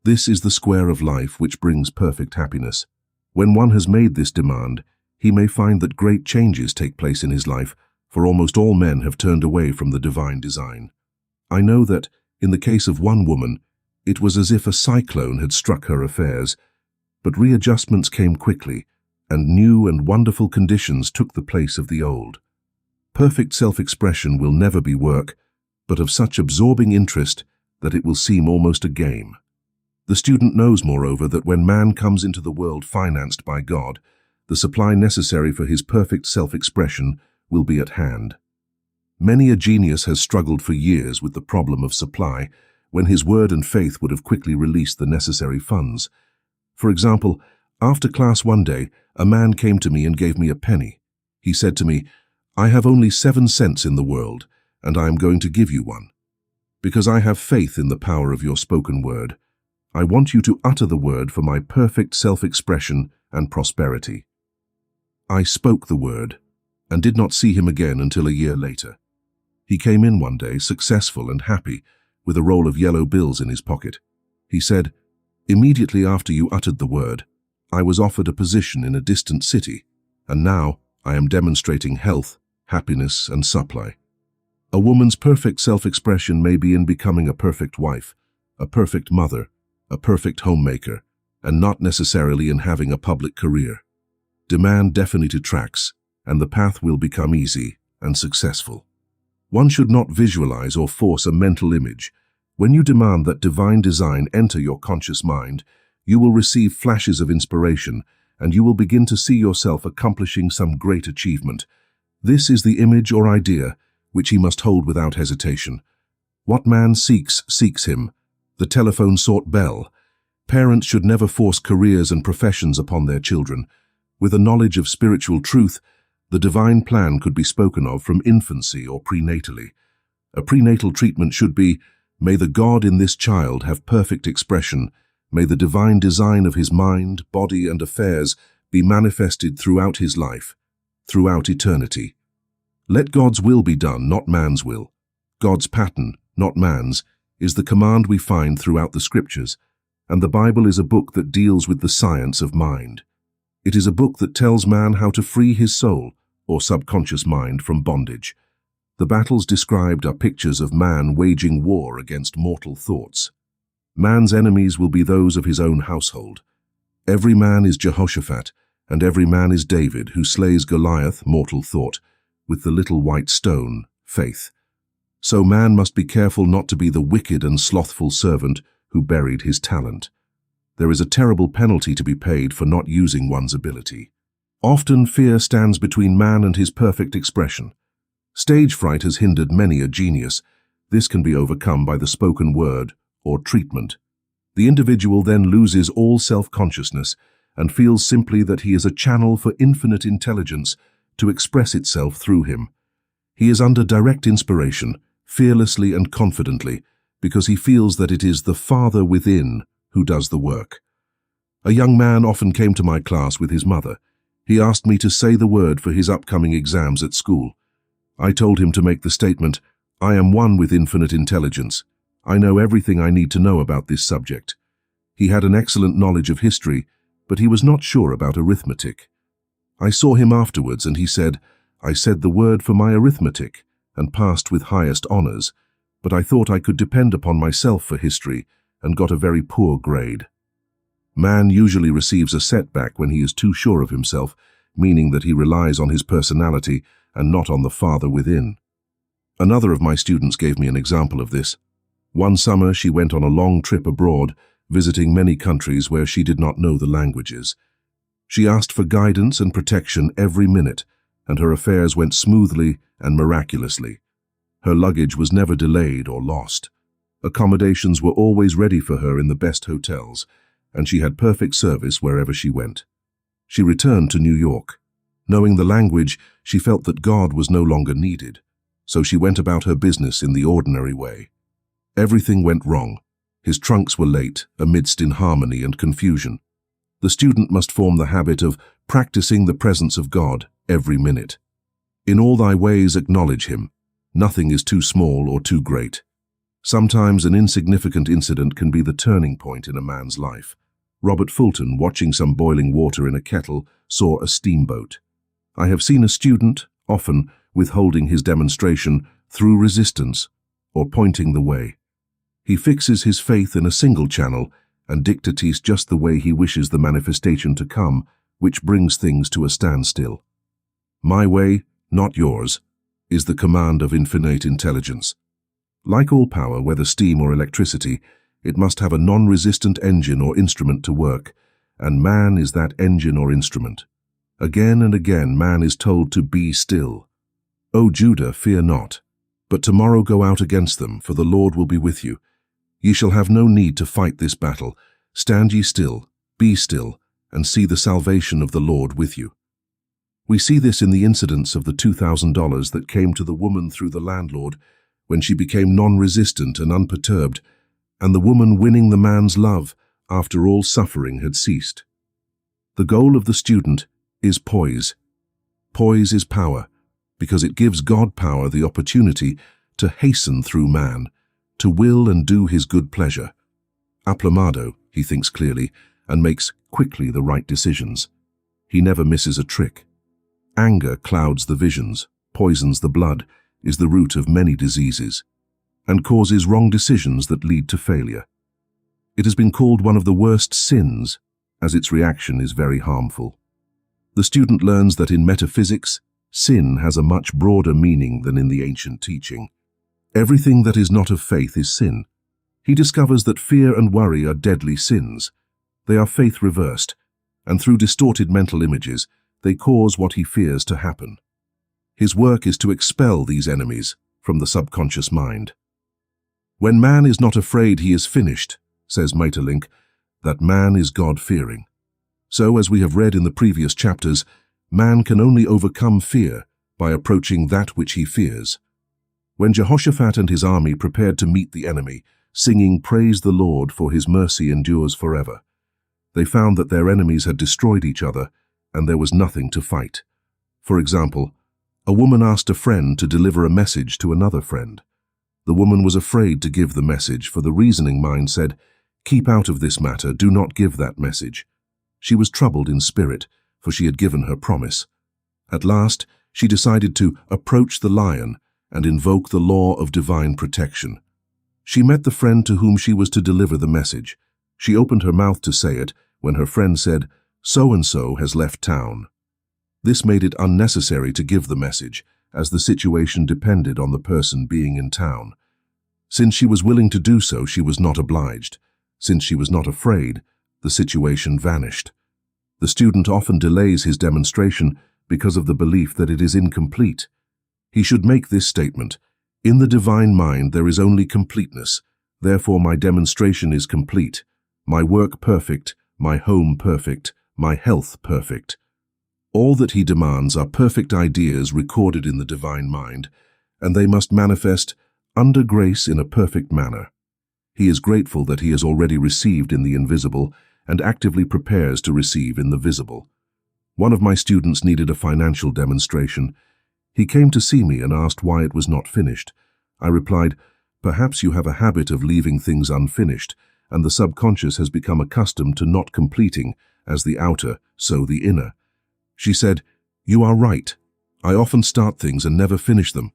This is the square of life which brings perfect happiness. When one has made this demand, he may find that great changes take place in his life, for almost all men have turned away from the divine design. I know that, in the case of one woman, it was as if a cyclone had struck her affairs, but readjustments came quickly, and new and wonderful conditions took the place of the old. Perfect self-expression will never be work, but of such absorbing interest that it will seem almost a game. The student knows, moreover, that when man comes into the world financed by God, the supply necessary for his perfect self-expression will be at hand. Many a genius has struggled for years with the problem of supply, when his word and faith would have quickly released the necessary funds. For example, after class one day, a man came to me and gave me a penny. He said to me, "I have only 7 cents in the world, and I am going to give you one. Because I have faith in the power of your spoken word, I want you to utter the word for my perfect self-expression and prosperity." I spoke the word, and did not see him again until a year later. He came in one day, successful and happy, with a roll of yellow bills in his pocket. He said, "Immediately after you uttered the word, I was offered a position in a distant city, and now I am demonstrating health, happiness, and supply." A woman's perfect self-expression may be in becoming a perfect wife, a perfect mother, a perfect homemaker, and not necessarily in having a public career. Demand definitely tracks, and the path will become easy and successful. One should not visualize or force a mental image. When you demand that divine design enter your conscious mind, you will receive flashes of inspiration, and you will begin to see yourself accomplishing some great achievement. This is the image or idea which he must hold without hesitation. What man seeks, seeks him. The telephone sought Bell. Parents should never force careers and professions upon their children. With a knowledge of spiritual truth, the divine plan could be spoken of from infancy or prenatally. A prenatal treatment should be, may the God in this child have perfect expression, may the divine design of his mind, body, and affairs be manifested throughout his life, throughout eternity. Let God's will be done, not man's will. God's pattern, not man's, is the command we find throughout the scriptures, and the Bible is a book that deals with the science of mind. It is a book that tells man how to free his soul, or subconscious mind, from bondage. The battles described are pictures of man waging war against mortal thoughts. Man's enemies will be those of his own household. Every man is Jehoshaphat, and every man is David, who slays Goliath, mortal thought, with the little white stone, faith. So man must be careful not to be the wicked and slothful servant who buried his talent. There is a terrible penalty to be paid for not using one's ability. Often fear stands between man and his perfect expression. Stage fright has hindered many a genius. This can be overcome by the spoken word or treatment. The individual then loses all self-consciousness and feels simply that he is a channel for infinite intelligence to express itself through him. He is under direct inspiration, fearlessly and confidently, because he feels that it is the Father within who does the work. A young man often came to my class with his mother. He asked me to say the word for his upcoming exams at school. I told him to make the statement, "I am one with infinite intelligence. I know everything I need to know about this subject." He had an excellent knowledge of history, but he was not sure about arithmetic. I saw him afterwards and he said, "I said the word for my arithmetic and passed with highest honors, but I thought I could depend upon myself for history and got a very poor grade." Man usually receives a setback when he is too sure of himself, meaning that he relies on his personality and not on the Father within. Another of my students gave me an example of this. One summer she went on a long trip abroad visiting many countries where she did not know the languages. She asked for guidance and protection every minute, and her affairs went smoothly and miraculously. Her luggage was never delayed or lost. Accommodations were always ready for her in the best hotels, and she had perfect service wherever she went. She returned to New York. Knowing the language, she felt that God was no longer needed, so she went about her business in the ordinary way. Everything went wrong. His trunks were late, amidst inharmony and confusion. The student must form the habit of practicing the presence of God every minute. In all thy ways acknowledge him. Nothing is too small or too great. Sometimes an insignificant incident can be the turning point in a man's life. Robert Fulton, watching some boiling water in a kettle, saw a steamboat. I have seen a student, often withholding his demonstration through resistance or pointing the way. He fixes his faith in a single channel and dictates just the way he wishes the manifestation to come, which brings things to a standstill. My way, not yours, is the command of infinite intelligence. Like all power, whether steam or electricity, it must have a non-resistant engine or instrument to work, and man is that engine or instrument. Again and again man is told to be still. O Judah, fear not, but tomorrow go out against them, for the Lord will be with you. Ye shall have no need to fight this battle. Stand ye still, be still, and see the salvation of the Lord with you. We see this in the incidents of the $2,000 that came to the woman through the landlord when she became non-resistant and unperturbed, and the woman winning the man's love after all suffering had ceased. The goal of the student is poise. Poise is power, because it gives God power the opportunity to hasten through man, to will and do his good pleasure. Aplamado, he thinks clearly, and makes quickly the right decisions. He never misses a trick. Anger clouds the visions, poisons the blood, is the root of many diseases, and causes wrong decisions that lead to failure. It has been called one of the worst sins, as its reaction is very harmful. The student learns that in metaphysics, sin has a much broader meaning than in the ancient teaching. Everything that is not of faith is sin. He discovers that fear and worry are deadly sins. They are faith reversed, and through distorted mental images, they cause what he fears to happen. His work is to expel these enemies from the subconscious mind. When man is not afraid he is finished, says Maeterlinck, that man is God-fearing. So, as we have read in the previous chapters, man can only overcome fear by approaching that which he fears. When Jehoshaphat and his army prepared to meet the enemy, singing "Praise the Lord, for his mercy endures forever," they found that their enemies had destroyed each other, and there was nothing to fight. For example, a woman asked a friend to deliver a message to another friend. The woman was afraid to give the message, for the reasoning mind said, "Keep out of this matter, do not give that message." She was troubled in spirit, for she had given her promise. At last, she decided to approach the lion and invoke the law of divine protection. She met the friend to whom she was to deliver the message. She opened her mouth to say it when her friend said, "So-and-so has left town." This made it unnecessary to give the message, as the situation depended on the person being in town. Since she was willing to do so, she was not obliged. Since she was not afraid, the situation vanished. The student often delays his demonstration because of the belief that it is incomplete. He should make this statement: "In the divine mind there is only completeness, therefore my demonstration is complete, my work perfect, my home perfect, my health perfect." All that he demands are perfect ideas recorded in the divine mind, and they must manifest under grace in a perfect manner. He is grateful that he has already received in the invisible and actively prepares to receive in the visible. One of my students needed a financial demonstration. He came to see me and asked why it was not finished. I replied, "Perhaps you have a habit of leaving things unfinished, and the subconscious has become accustomed to not completing, as the outer, so the inner." She said, "You are right. I often start things and never finish them.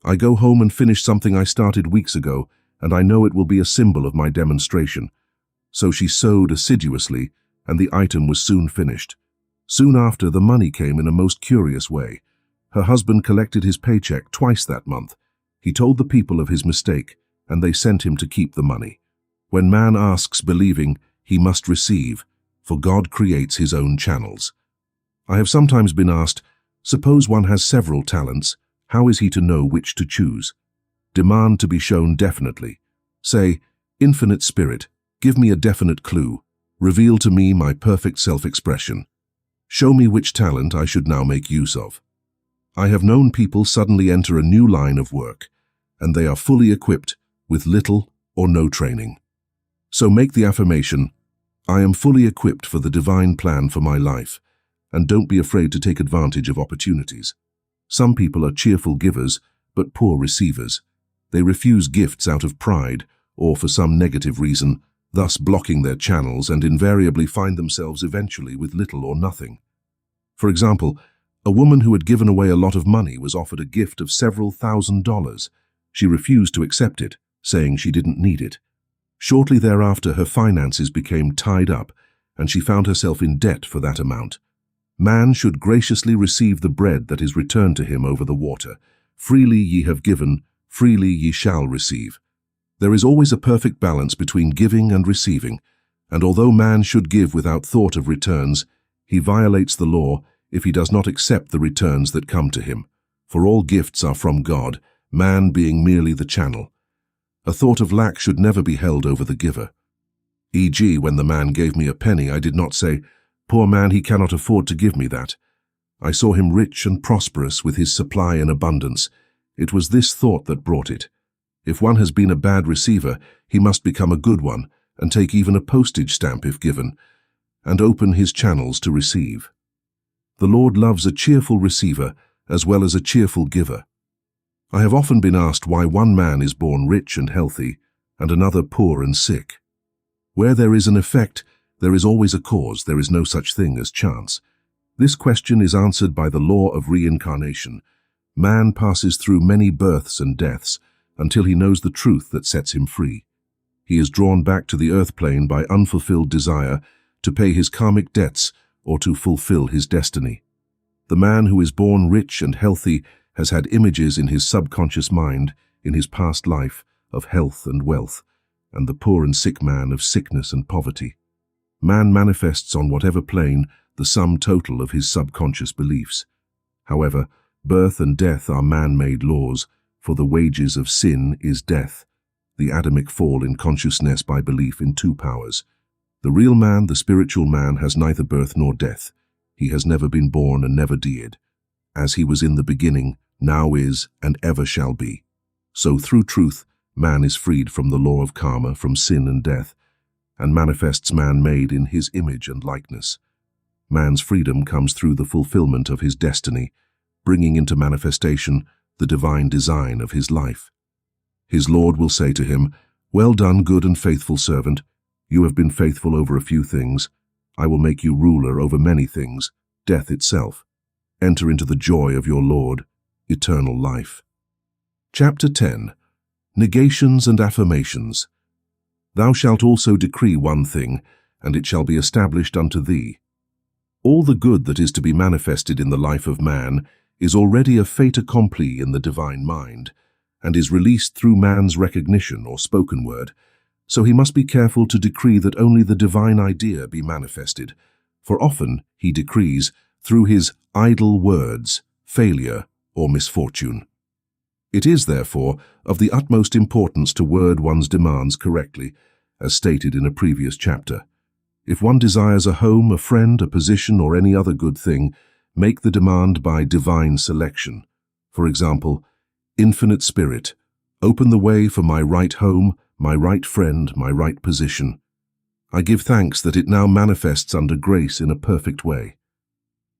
I go home and finish something I started weeks ago, and I know it will be a symbol of my demonstration." So she sewed assiduously, and the item was soon finished. Soon after, the money came in a most curious way. Her husband collected his paycheck twice that month. He told the people of his mistake, and they sent him to keep the money. When man asks believing, he must receive, for God creates his own channels. I have sometimes been asked, suppose one has several talents, how is he to know which to choose? Demand to be shown definitely. Say, Infinite Spirit, give me a definite clue. Reveal to me my perfect self-expression. Show me which talent I should now make use of. I have known people suddenly enter a new line of work, and they are fully equipped with little or no training. So make the affirmation, I am fully equipped for the divine plan for my life, and don't be afraid to take advantage of opportunities. Some people are cheerful givers, but poor receivers. They refuse gifts out of pride or for some negative reason, thus blocking their channels and invariably find themselves eventually with little or nothing. For example, a woman who had given away a lot of money was offered a gift of several $1,000s. She refused to accept it, saying she didn't need it. Shortly thereafter, her finances became tied up, and she found herself in debt for that amount. Man should graciously receive the bread that is returned to him over the water. Freely ye have given, freely ye shall receive. There is always a perfect balance between giving and receiving, and although man should give without thought of returns, he violates the law if he does not accept the returns that come to him. For all gifts are from God, man being merely the channel. A thought of lack should never be held over the giver. E.g., when the man gave me a penny, I did not say, "Poor man, he cannot afford to give me that." I saw him rich and prosperous with his supply in abundance. It was this thought that brought it. If one has been a bad receiver, he must become a good one and take even a postage stamp if given, and open his channels to receive. The Lord loves a cheerful receiver as well as a cheerful giver. I have often been asked why one man is born rich and healthy and another poor and sick. Where there is an effect, there is always a cause. There is no such thing as chance. This question is answered by the law of reincarnation. Man passes through many births and deaths until he knows the truth that sets him free. He is drawn back to the earth plane by unfulfilled desire to pay his karmic debts or to fulfill his destiny. The man who is born rich and healthy has had images in his subconscious mind, in his past life, of health and wealth, and the poor and sick man of sickness and poverty. Man manifests on whatever plane the sum total of his subconscious beliefs. However, birth and death are man-made laws, for the wages of sin is death, the Adamic fall in consciousness by belief in two powers. The real man, the spiritual man, has neither birth nor death. He has never been born and never did. As he was in the beginning, now is, and ever shall be. So through truth, man is freed from the law of karma, from sin and death, and manifests man made in his image and likeness. Man's freedom comes through the fulfillment of his destiny, bringing into manifestation the divine design of his life. His Lord will say to him, "Well done, good and faithful servant. You have been faithful over a few things. I will make you ruler over many things, death itself. Enter into the joy of your Lord, eternal life." Chapter 10. Negations and Affirmations. Thou shalt also decree one thing, and it shall be established unto thee. All the good that is to be manifested in the life of man is already a fait accompli in the divine mind, and is released through man's recognition or spoken word, so he must be careful to decree that only the divine idea be manifested, for often he decrees through his idle words, failure or misfortune. It is, therefore, of the utmost importance to word one's demands correctly, as stated in a previous chapter. If one desires a home, a friend, a position, or any other good thing, make the demand by divine selection. For example, Infinite Spirit, open the way for my right home, my right friend, my right position. I give thanks that it now manifests under grace in a perfect way.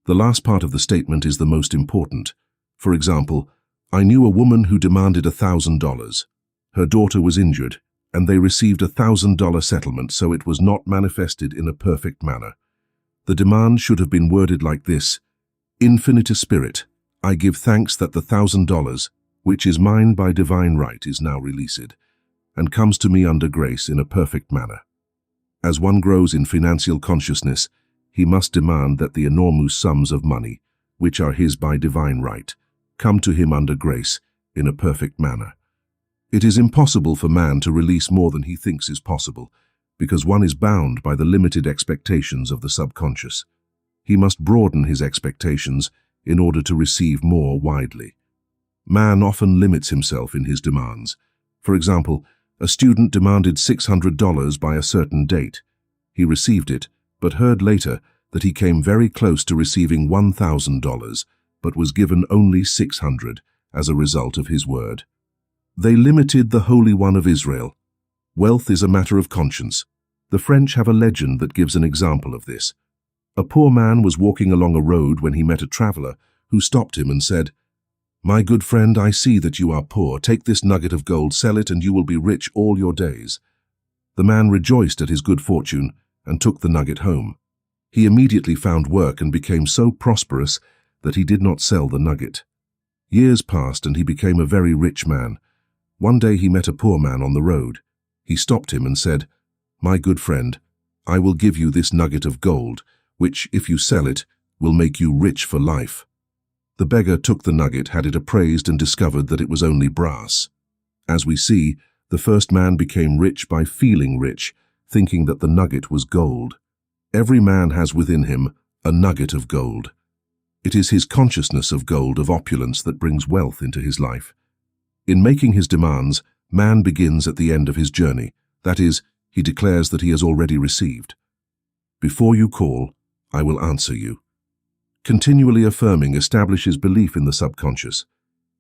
The last part of the statement is the most important. For example, I knew a woman who demanded $1,000. Her daughter was injured, and they received a $1,000 settlement, so it was not manifested in a perfect manner. The demand should have been worded like this: Infinite Spirit, I give thanks that the $1,000, which is mine by divine right, is now released, and comes to me under grace in a perfect manner. As one grows in financial consciousness, he must demand that the enormous sums of money, which are his by divine right, come to him under grace in a perfect manner. It is impossible for man to release more than he thinks is possible, because one is bound by the limited expectations of the subconscious. He must broaden his expectations in order to receive more widely. Man often limits himself in his demands. For example, a student demanded $600 by a certain date. He received it, but heard later that he came very close to receiving $1,000, but was given only $600 as a result of his word. They limited the Holy One of Israel. Wealth is a matter of conscience. The French have a legend that gives an example of this. A poor man was walking along a road when he met a traveler who stopped him and said, "My good friend, I see that you are poor. Take this nugget of gold, sell it, and you will be rich all your days." The man rejoiced at his good fortune and took the nugget home. He immediately found work and became so prosperous that he did not sell the nugget. Years passed and he became a very rich man. One day he met a poor man on the road. He stopped him and said, "My good friend, I will give you this nugget of gold, which, if you sell it, will make you rich for life." The beggar took the nugget, had it appraised, and discovered that it was only brass. As we see, the first man became rich by feeling rich, thinking that the nugget was gold. Every man has within him a nugget of gold. It is his consciousness of gold, of opulence, that brings wealth into his life. In making his demands, man begins at the end of his journey. That is, he declares that he has already received. "Before you call, I will answer you." Continually affirming establishes belief in the subconscious.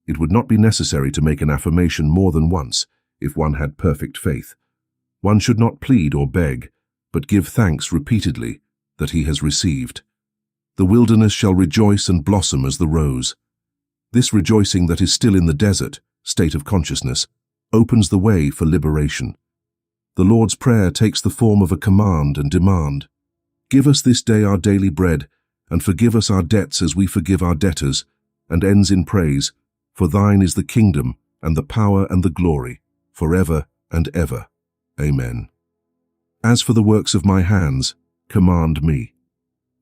It would not be necessary to make an affirmation more than once if one had perfect faith. One should not plead or beg, but give thanks repeatedly that he has received. "The wilderness shall rejoice and blossom as the rose." This rejoicing that is still in the desert, state of consciousness, opens the way for liberation. The Lord's Prayer takes the form of a command and demand. "Give us this day our daily bread, and forgive us our debts as we forgive our debtors," and ends in praise, "For thine is the kingdom, and the power and the glory, forever and ever. Amen. As for the works of my hands, command me."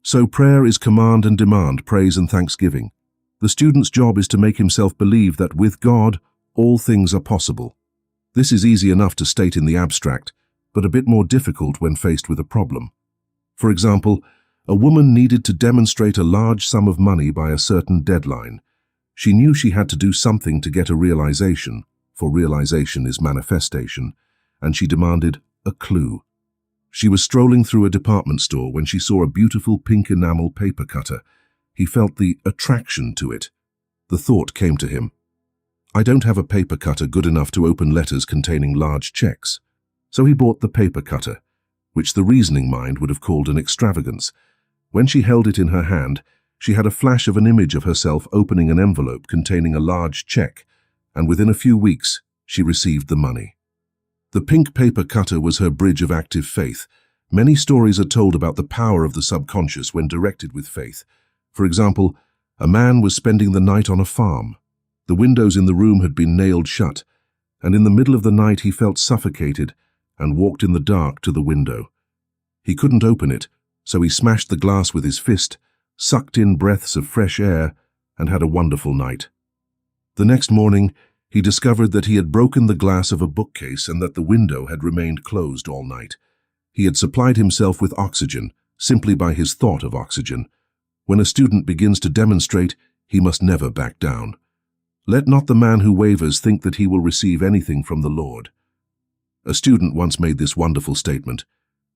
So prayer is command and demand, praise and thanksgiving. The student's job is to make himself believe that with God, all things are possible. This is easy enough to state in the abstract, but a bit more difficult when faced with a problem. For example, a woman needed to demonstrate a large sum of money by a certain deadline. She knew she had to do something to get a realization, for realization is manifestation, and she demanded a clue. She was strolling through a department store when she saw a beautiful pink enamel paper cutter. He felt the attraction to it. The thought came to him, "I don't have a paper cutter good enough to open letters containing large checks." So he bought the paper cutter, which the reasoning mind would have called an extravagance. When she held it in her hand, she had a flash of an image of herself opening an envelope containing a large check, and within a few weeks, she received the money. The pink paper cutter was her bridge of active faith. Many stories are told about the power of the subconscious when directed with faith. For example, a man was spending the night on a farm. The windows in the room had been nailed shut, and in the middle of the night he felt suffocated and walked in the dark to the window. He couldn't open it, so he smashed the glass with his fist, sucked in breaths of fresh air, and had a wonderful night. The next morning, he discovered that he had broken the glass of a bookcase and that the window had remained closed all night. He had supplied himself with oxygen, simply by his thought of oxygen. When a student begins to demonstrate, he must never back down. Let not the man who wavers think that he will receive anything from the Lord. A student once made this wonderful statement,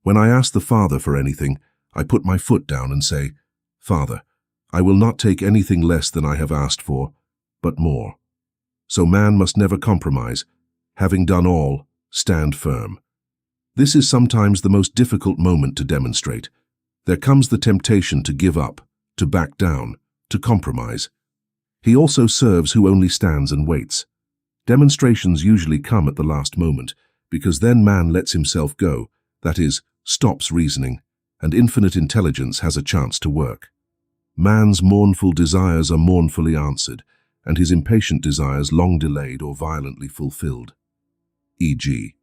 "When I ask the Father for anything, I put my foot down and say, 'Father, I will not take anything less than I have asked for, but more.' So man must never compromise. Having done all, stand firm." This is sometimes the most difficult moment to demonstrate. There comes the temptation to give up, to back down, to compromise. He also serves who only stands and waits. Demonstrations usually come at the last moment, because then man lets himself go, that is, stops reasoning, and infinite intelligence has a chance to work. Man's mournful desires are mournfully answered, and his impatient desires long delayed or violently fulfilled. E.g.,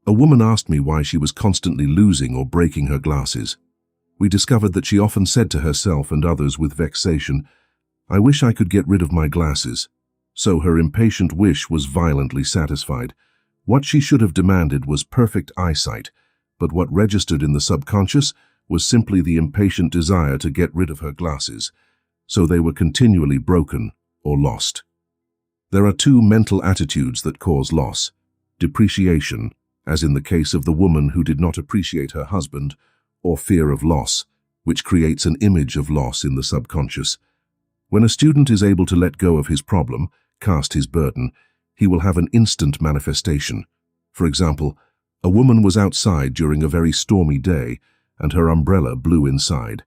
a woman asked me why she was constantly losing or breaking her glasses. We discovered that she often said to herself and others with vexation, "I wish I could get rid of my glasses." So her impatient wish was violently satisfied. What she should have demanded was perfect eyesight, but what registered in the subconscious was simply the impatient desire to get rid of her glasses, so they were continually broken or lost. There are two mental attitudes that cause loss: depreciation, as in the case of the woman who did not appreciate her husband, or fear of loss, which creates an image of loss in the subconscious. When a student is able to let go of his problem, cast his burden, he will have an instant manifestation. For example, a woman was outside during a very stormy day, and her umbrella blew inside.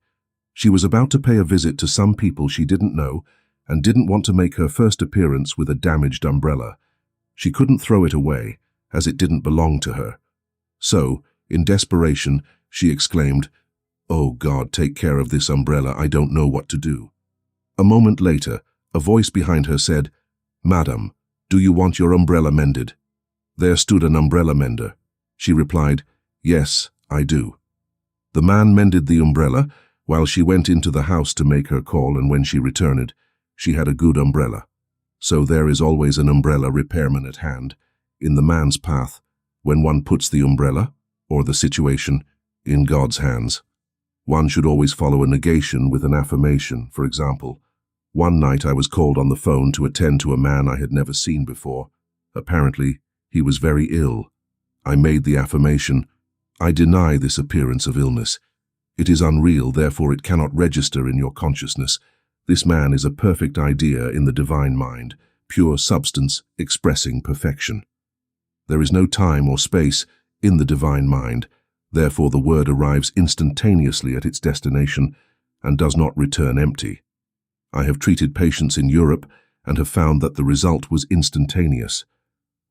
She was about to pay a visit to some people she didn't know, and didn't want to make her first appearance with a damaged umbrella. She couldn't throw it away, as it didn't belong to her. So, in desperation, she exclaimed, "Oh God, take care of this umbrella, I don't know what to do." A moment later, a voice behind her said, "Madam, do you want your umbrella mended?" There stood an umbrella mender. She replied, "Yes, I do." The man mended the umbrella while she went into the house to make her call, and when she returned, she had a good umbrella. So there is always an umbrella repairman at hand, in the man's path, when one puts the umbrella, or the situation, in God's hands. One should always follow a negation with an affirmation. For example, one night I was called on the phone to attend to a man I had never seen before. Apparently, he was very ill. I made the affirmation, "I deny this appearance of illness. It is unreal, therefore it cannot register in your consciousness. This man is a perfect idea in the divine mind, pure substance expressing perfection. There is no time or space in the divine mind, therefore the word arrives instantaneously at its destination and does not return empty. I have treated patients in Europe and have found that the result was instantaneous.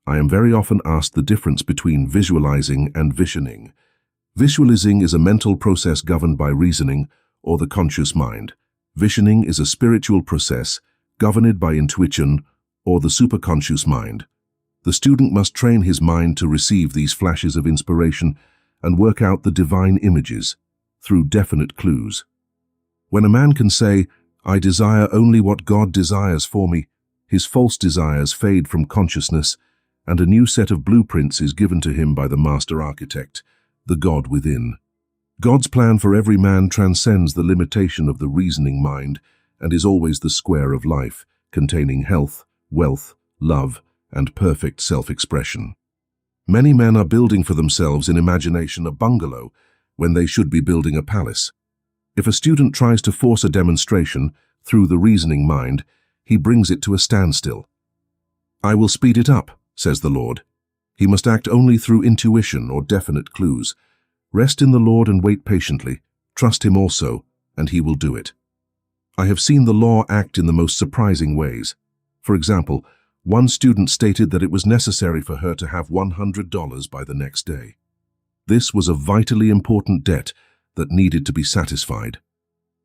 I am very often asked the difference between visualizing and visioning. Visualizing is a mental process governed by reasoning or the conscious mind. Visioning is a spiritual process governed by intuition or the superconscious mind. The student must train his mind to receive these flashes of inspiration and work out the divine images through definite clues. When a man can say, "I desire only what God desires for me," his false desires fade from consciousness, and a new set of blueprints is given to him by the master architect, the God within. God's plan for every man transcends the limitation of the reasoning mind and is always the square of life, containing health, wealth, love, and perfect self-expression. Many men are building for themselves in imagination a bungalow when they should be building a palace. If a student tries to force a demonstration through the reasoning mind, he brings it to a standstill. "I will speed it up," says the Lord. He must act only through intuition or definite clues. Rest in the Lord and wait patiently. Trust Him also, and He will do it. I have seen the law act in the most surprising ways. For example, one student stated that it was necessary for her to have $100 by the next day. This was a vitally important debt that needed to be satisfied.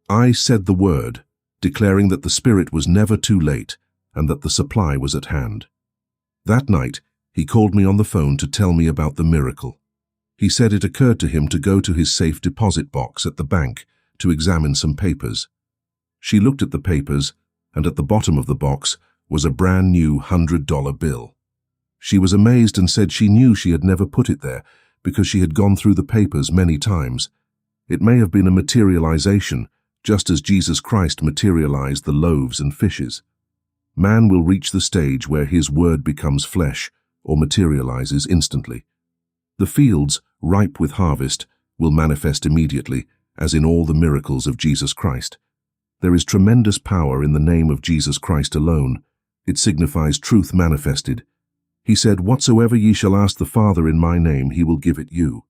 I said the word, declaring that the Spirit was never too late and that the supply was at hand. That night, he called me on the phone to tell me about the miracle. He said it occurred to him to go to his safe deposit box at the bank to examine some papers. She looked at the papers, and at the bottom of the box was a brand new $100 bill. She was amazed and said she knew she had never put it there because she had gone through the papers many times. It may have been a materialization, just as Jesus Christ materialized the loaves and fishes. Man will reach the stage where his word becomes flesh or materializes instantly. The fields, ripe with harvest, will manifest immediately, as in all the miracles of Jesus Christ. There is tremendous power in the name of Jesus Christ alone. It signifies truth manifested. He said, "Whatsoever ye shall ask the Father in my name, he will give it you."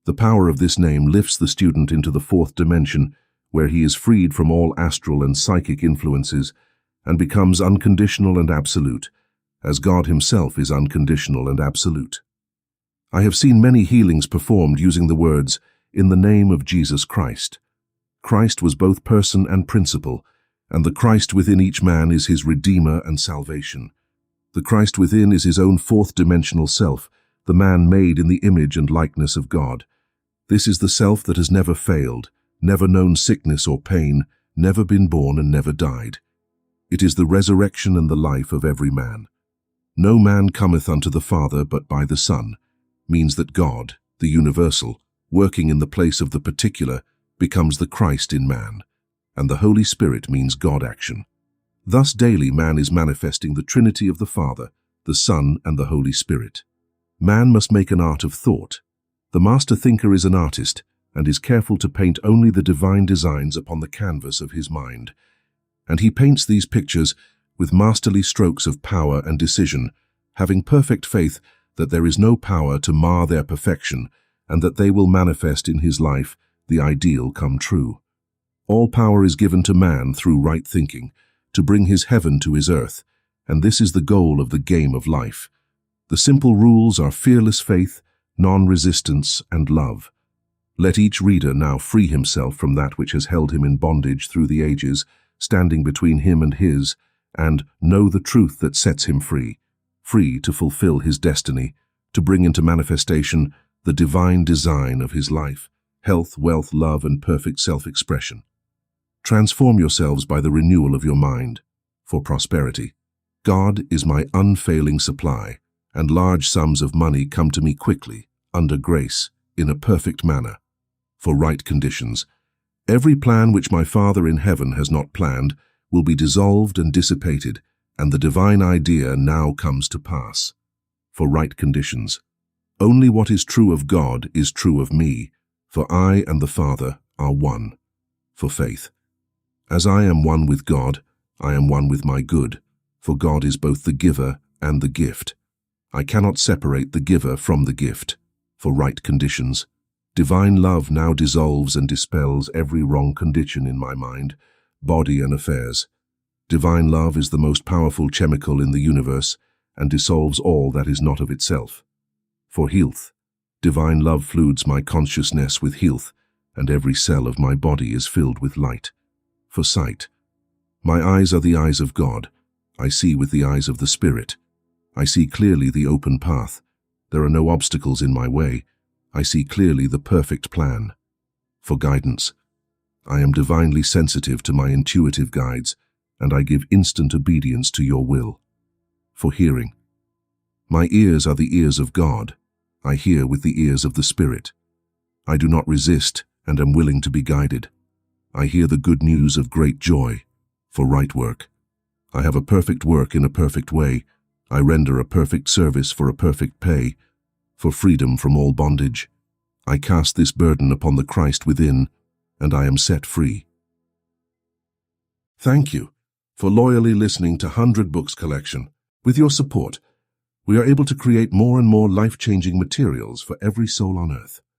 The power of this name lifts the student into the fourth dimension, where he is freed from all astral and psychic influences and becomes unconditional and absolute, as God Himself is unconditional and absolute. I have seen many healings performed using the words, "In the name of Jesus Christ." Christ was both person and principle, and the Christ within each man is his Redeemer and salvation. The Christ within is his own fourth-dimensional self, the man made in the image and likeness of God. This is the self that has never failed, never known sickness or pain, never been born and never died. It is the resurrection and the life of every man. No man cometh unto the Father but by the Son, means that God, the universal, working in the place of the particular, becomes the Christ in man, and the Holy Spirit means God action. Thus daily man is manifesting the Trinity of the Father, the Son, and the Holy Spirit. Man must make an art of thought. The master thinker is an artist, and is careful to paint only the divine designs upon the canvas of his mind. And he paints these pictures with masterly strokes of power and decision, having perfect faith that there is no power to mar their perfection, and that they will manifest in his life the ideal come true. All power is given to man through right thinking, to bring his heaven to his earth, and this is the goal of the game of life. The simple rules are fearless faith, non-resistance, and love. Let each reader now free himself from that which has held him in bondage through the ages, standing between him and his, and know the truth that sets him free, free to fulfill his destiny, to bring into manifestation the divine design of his life, health, wealth, love, and perfect self-expression. Transform yourselves by the renewal of your mind, for prosperity. God is my unfailing supply, and large sums of money come to me quickly, under grace, in a perfect manner, for right conditions. Every plan which my Father in heaven has not planned will be dissolved and dissipated, and the divine idea now comes to pass, for right conditions. Only what is true of God is true of me, for I and the Father are one, for faith. As I am one with God, I am one with my good, for God is both the giver and the gift. I cannot separate the giver from the gift, for right conditions. Divine love now dissolves and dispels every wrong condition in my mind, body, and affairs. Divine love is the most powerful chemical in the universe and dissolves all that is not of itself. For health, divine love floods my consciousness with health, and every cell of my body is filled with light. For sight, my eyes are the eyes of God. I see with the eyes of the Spirit. I see clearly the open path. There are no obstacles in my way. I see clearly the perfect plan. For guidance, I am divinely sensitive to my intuitive guides, and I give instant obedience to your will. For hearing, my ears are the ears of God. I hear with the ears of the Spirit. I do not resist and am willing to be guided. I hear the good news of great joy, for right work. I have a perfect work in a perfect way. I render a perfect service for a perfect pay, for freedom from all bondage. I cast this burden upon the Christ within, and I am set free. Thank you for loyally listening to 100 Books Collection. With your support, we are able to create more and more life-changing materials for every soul on earth.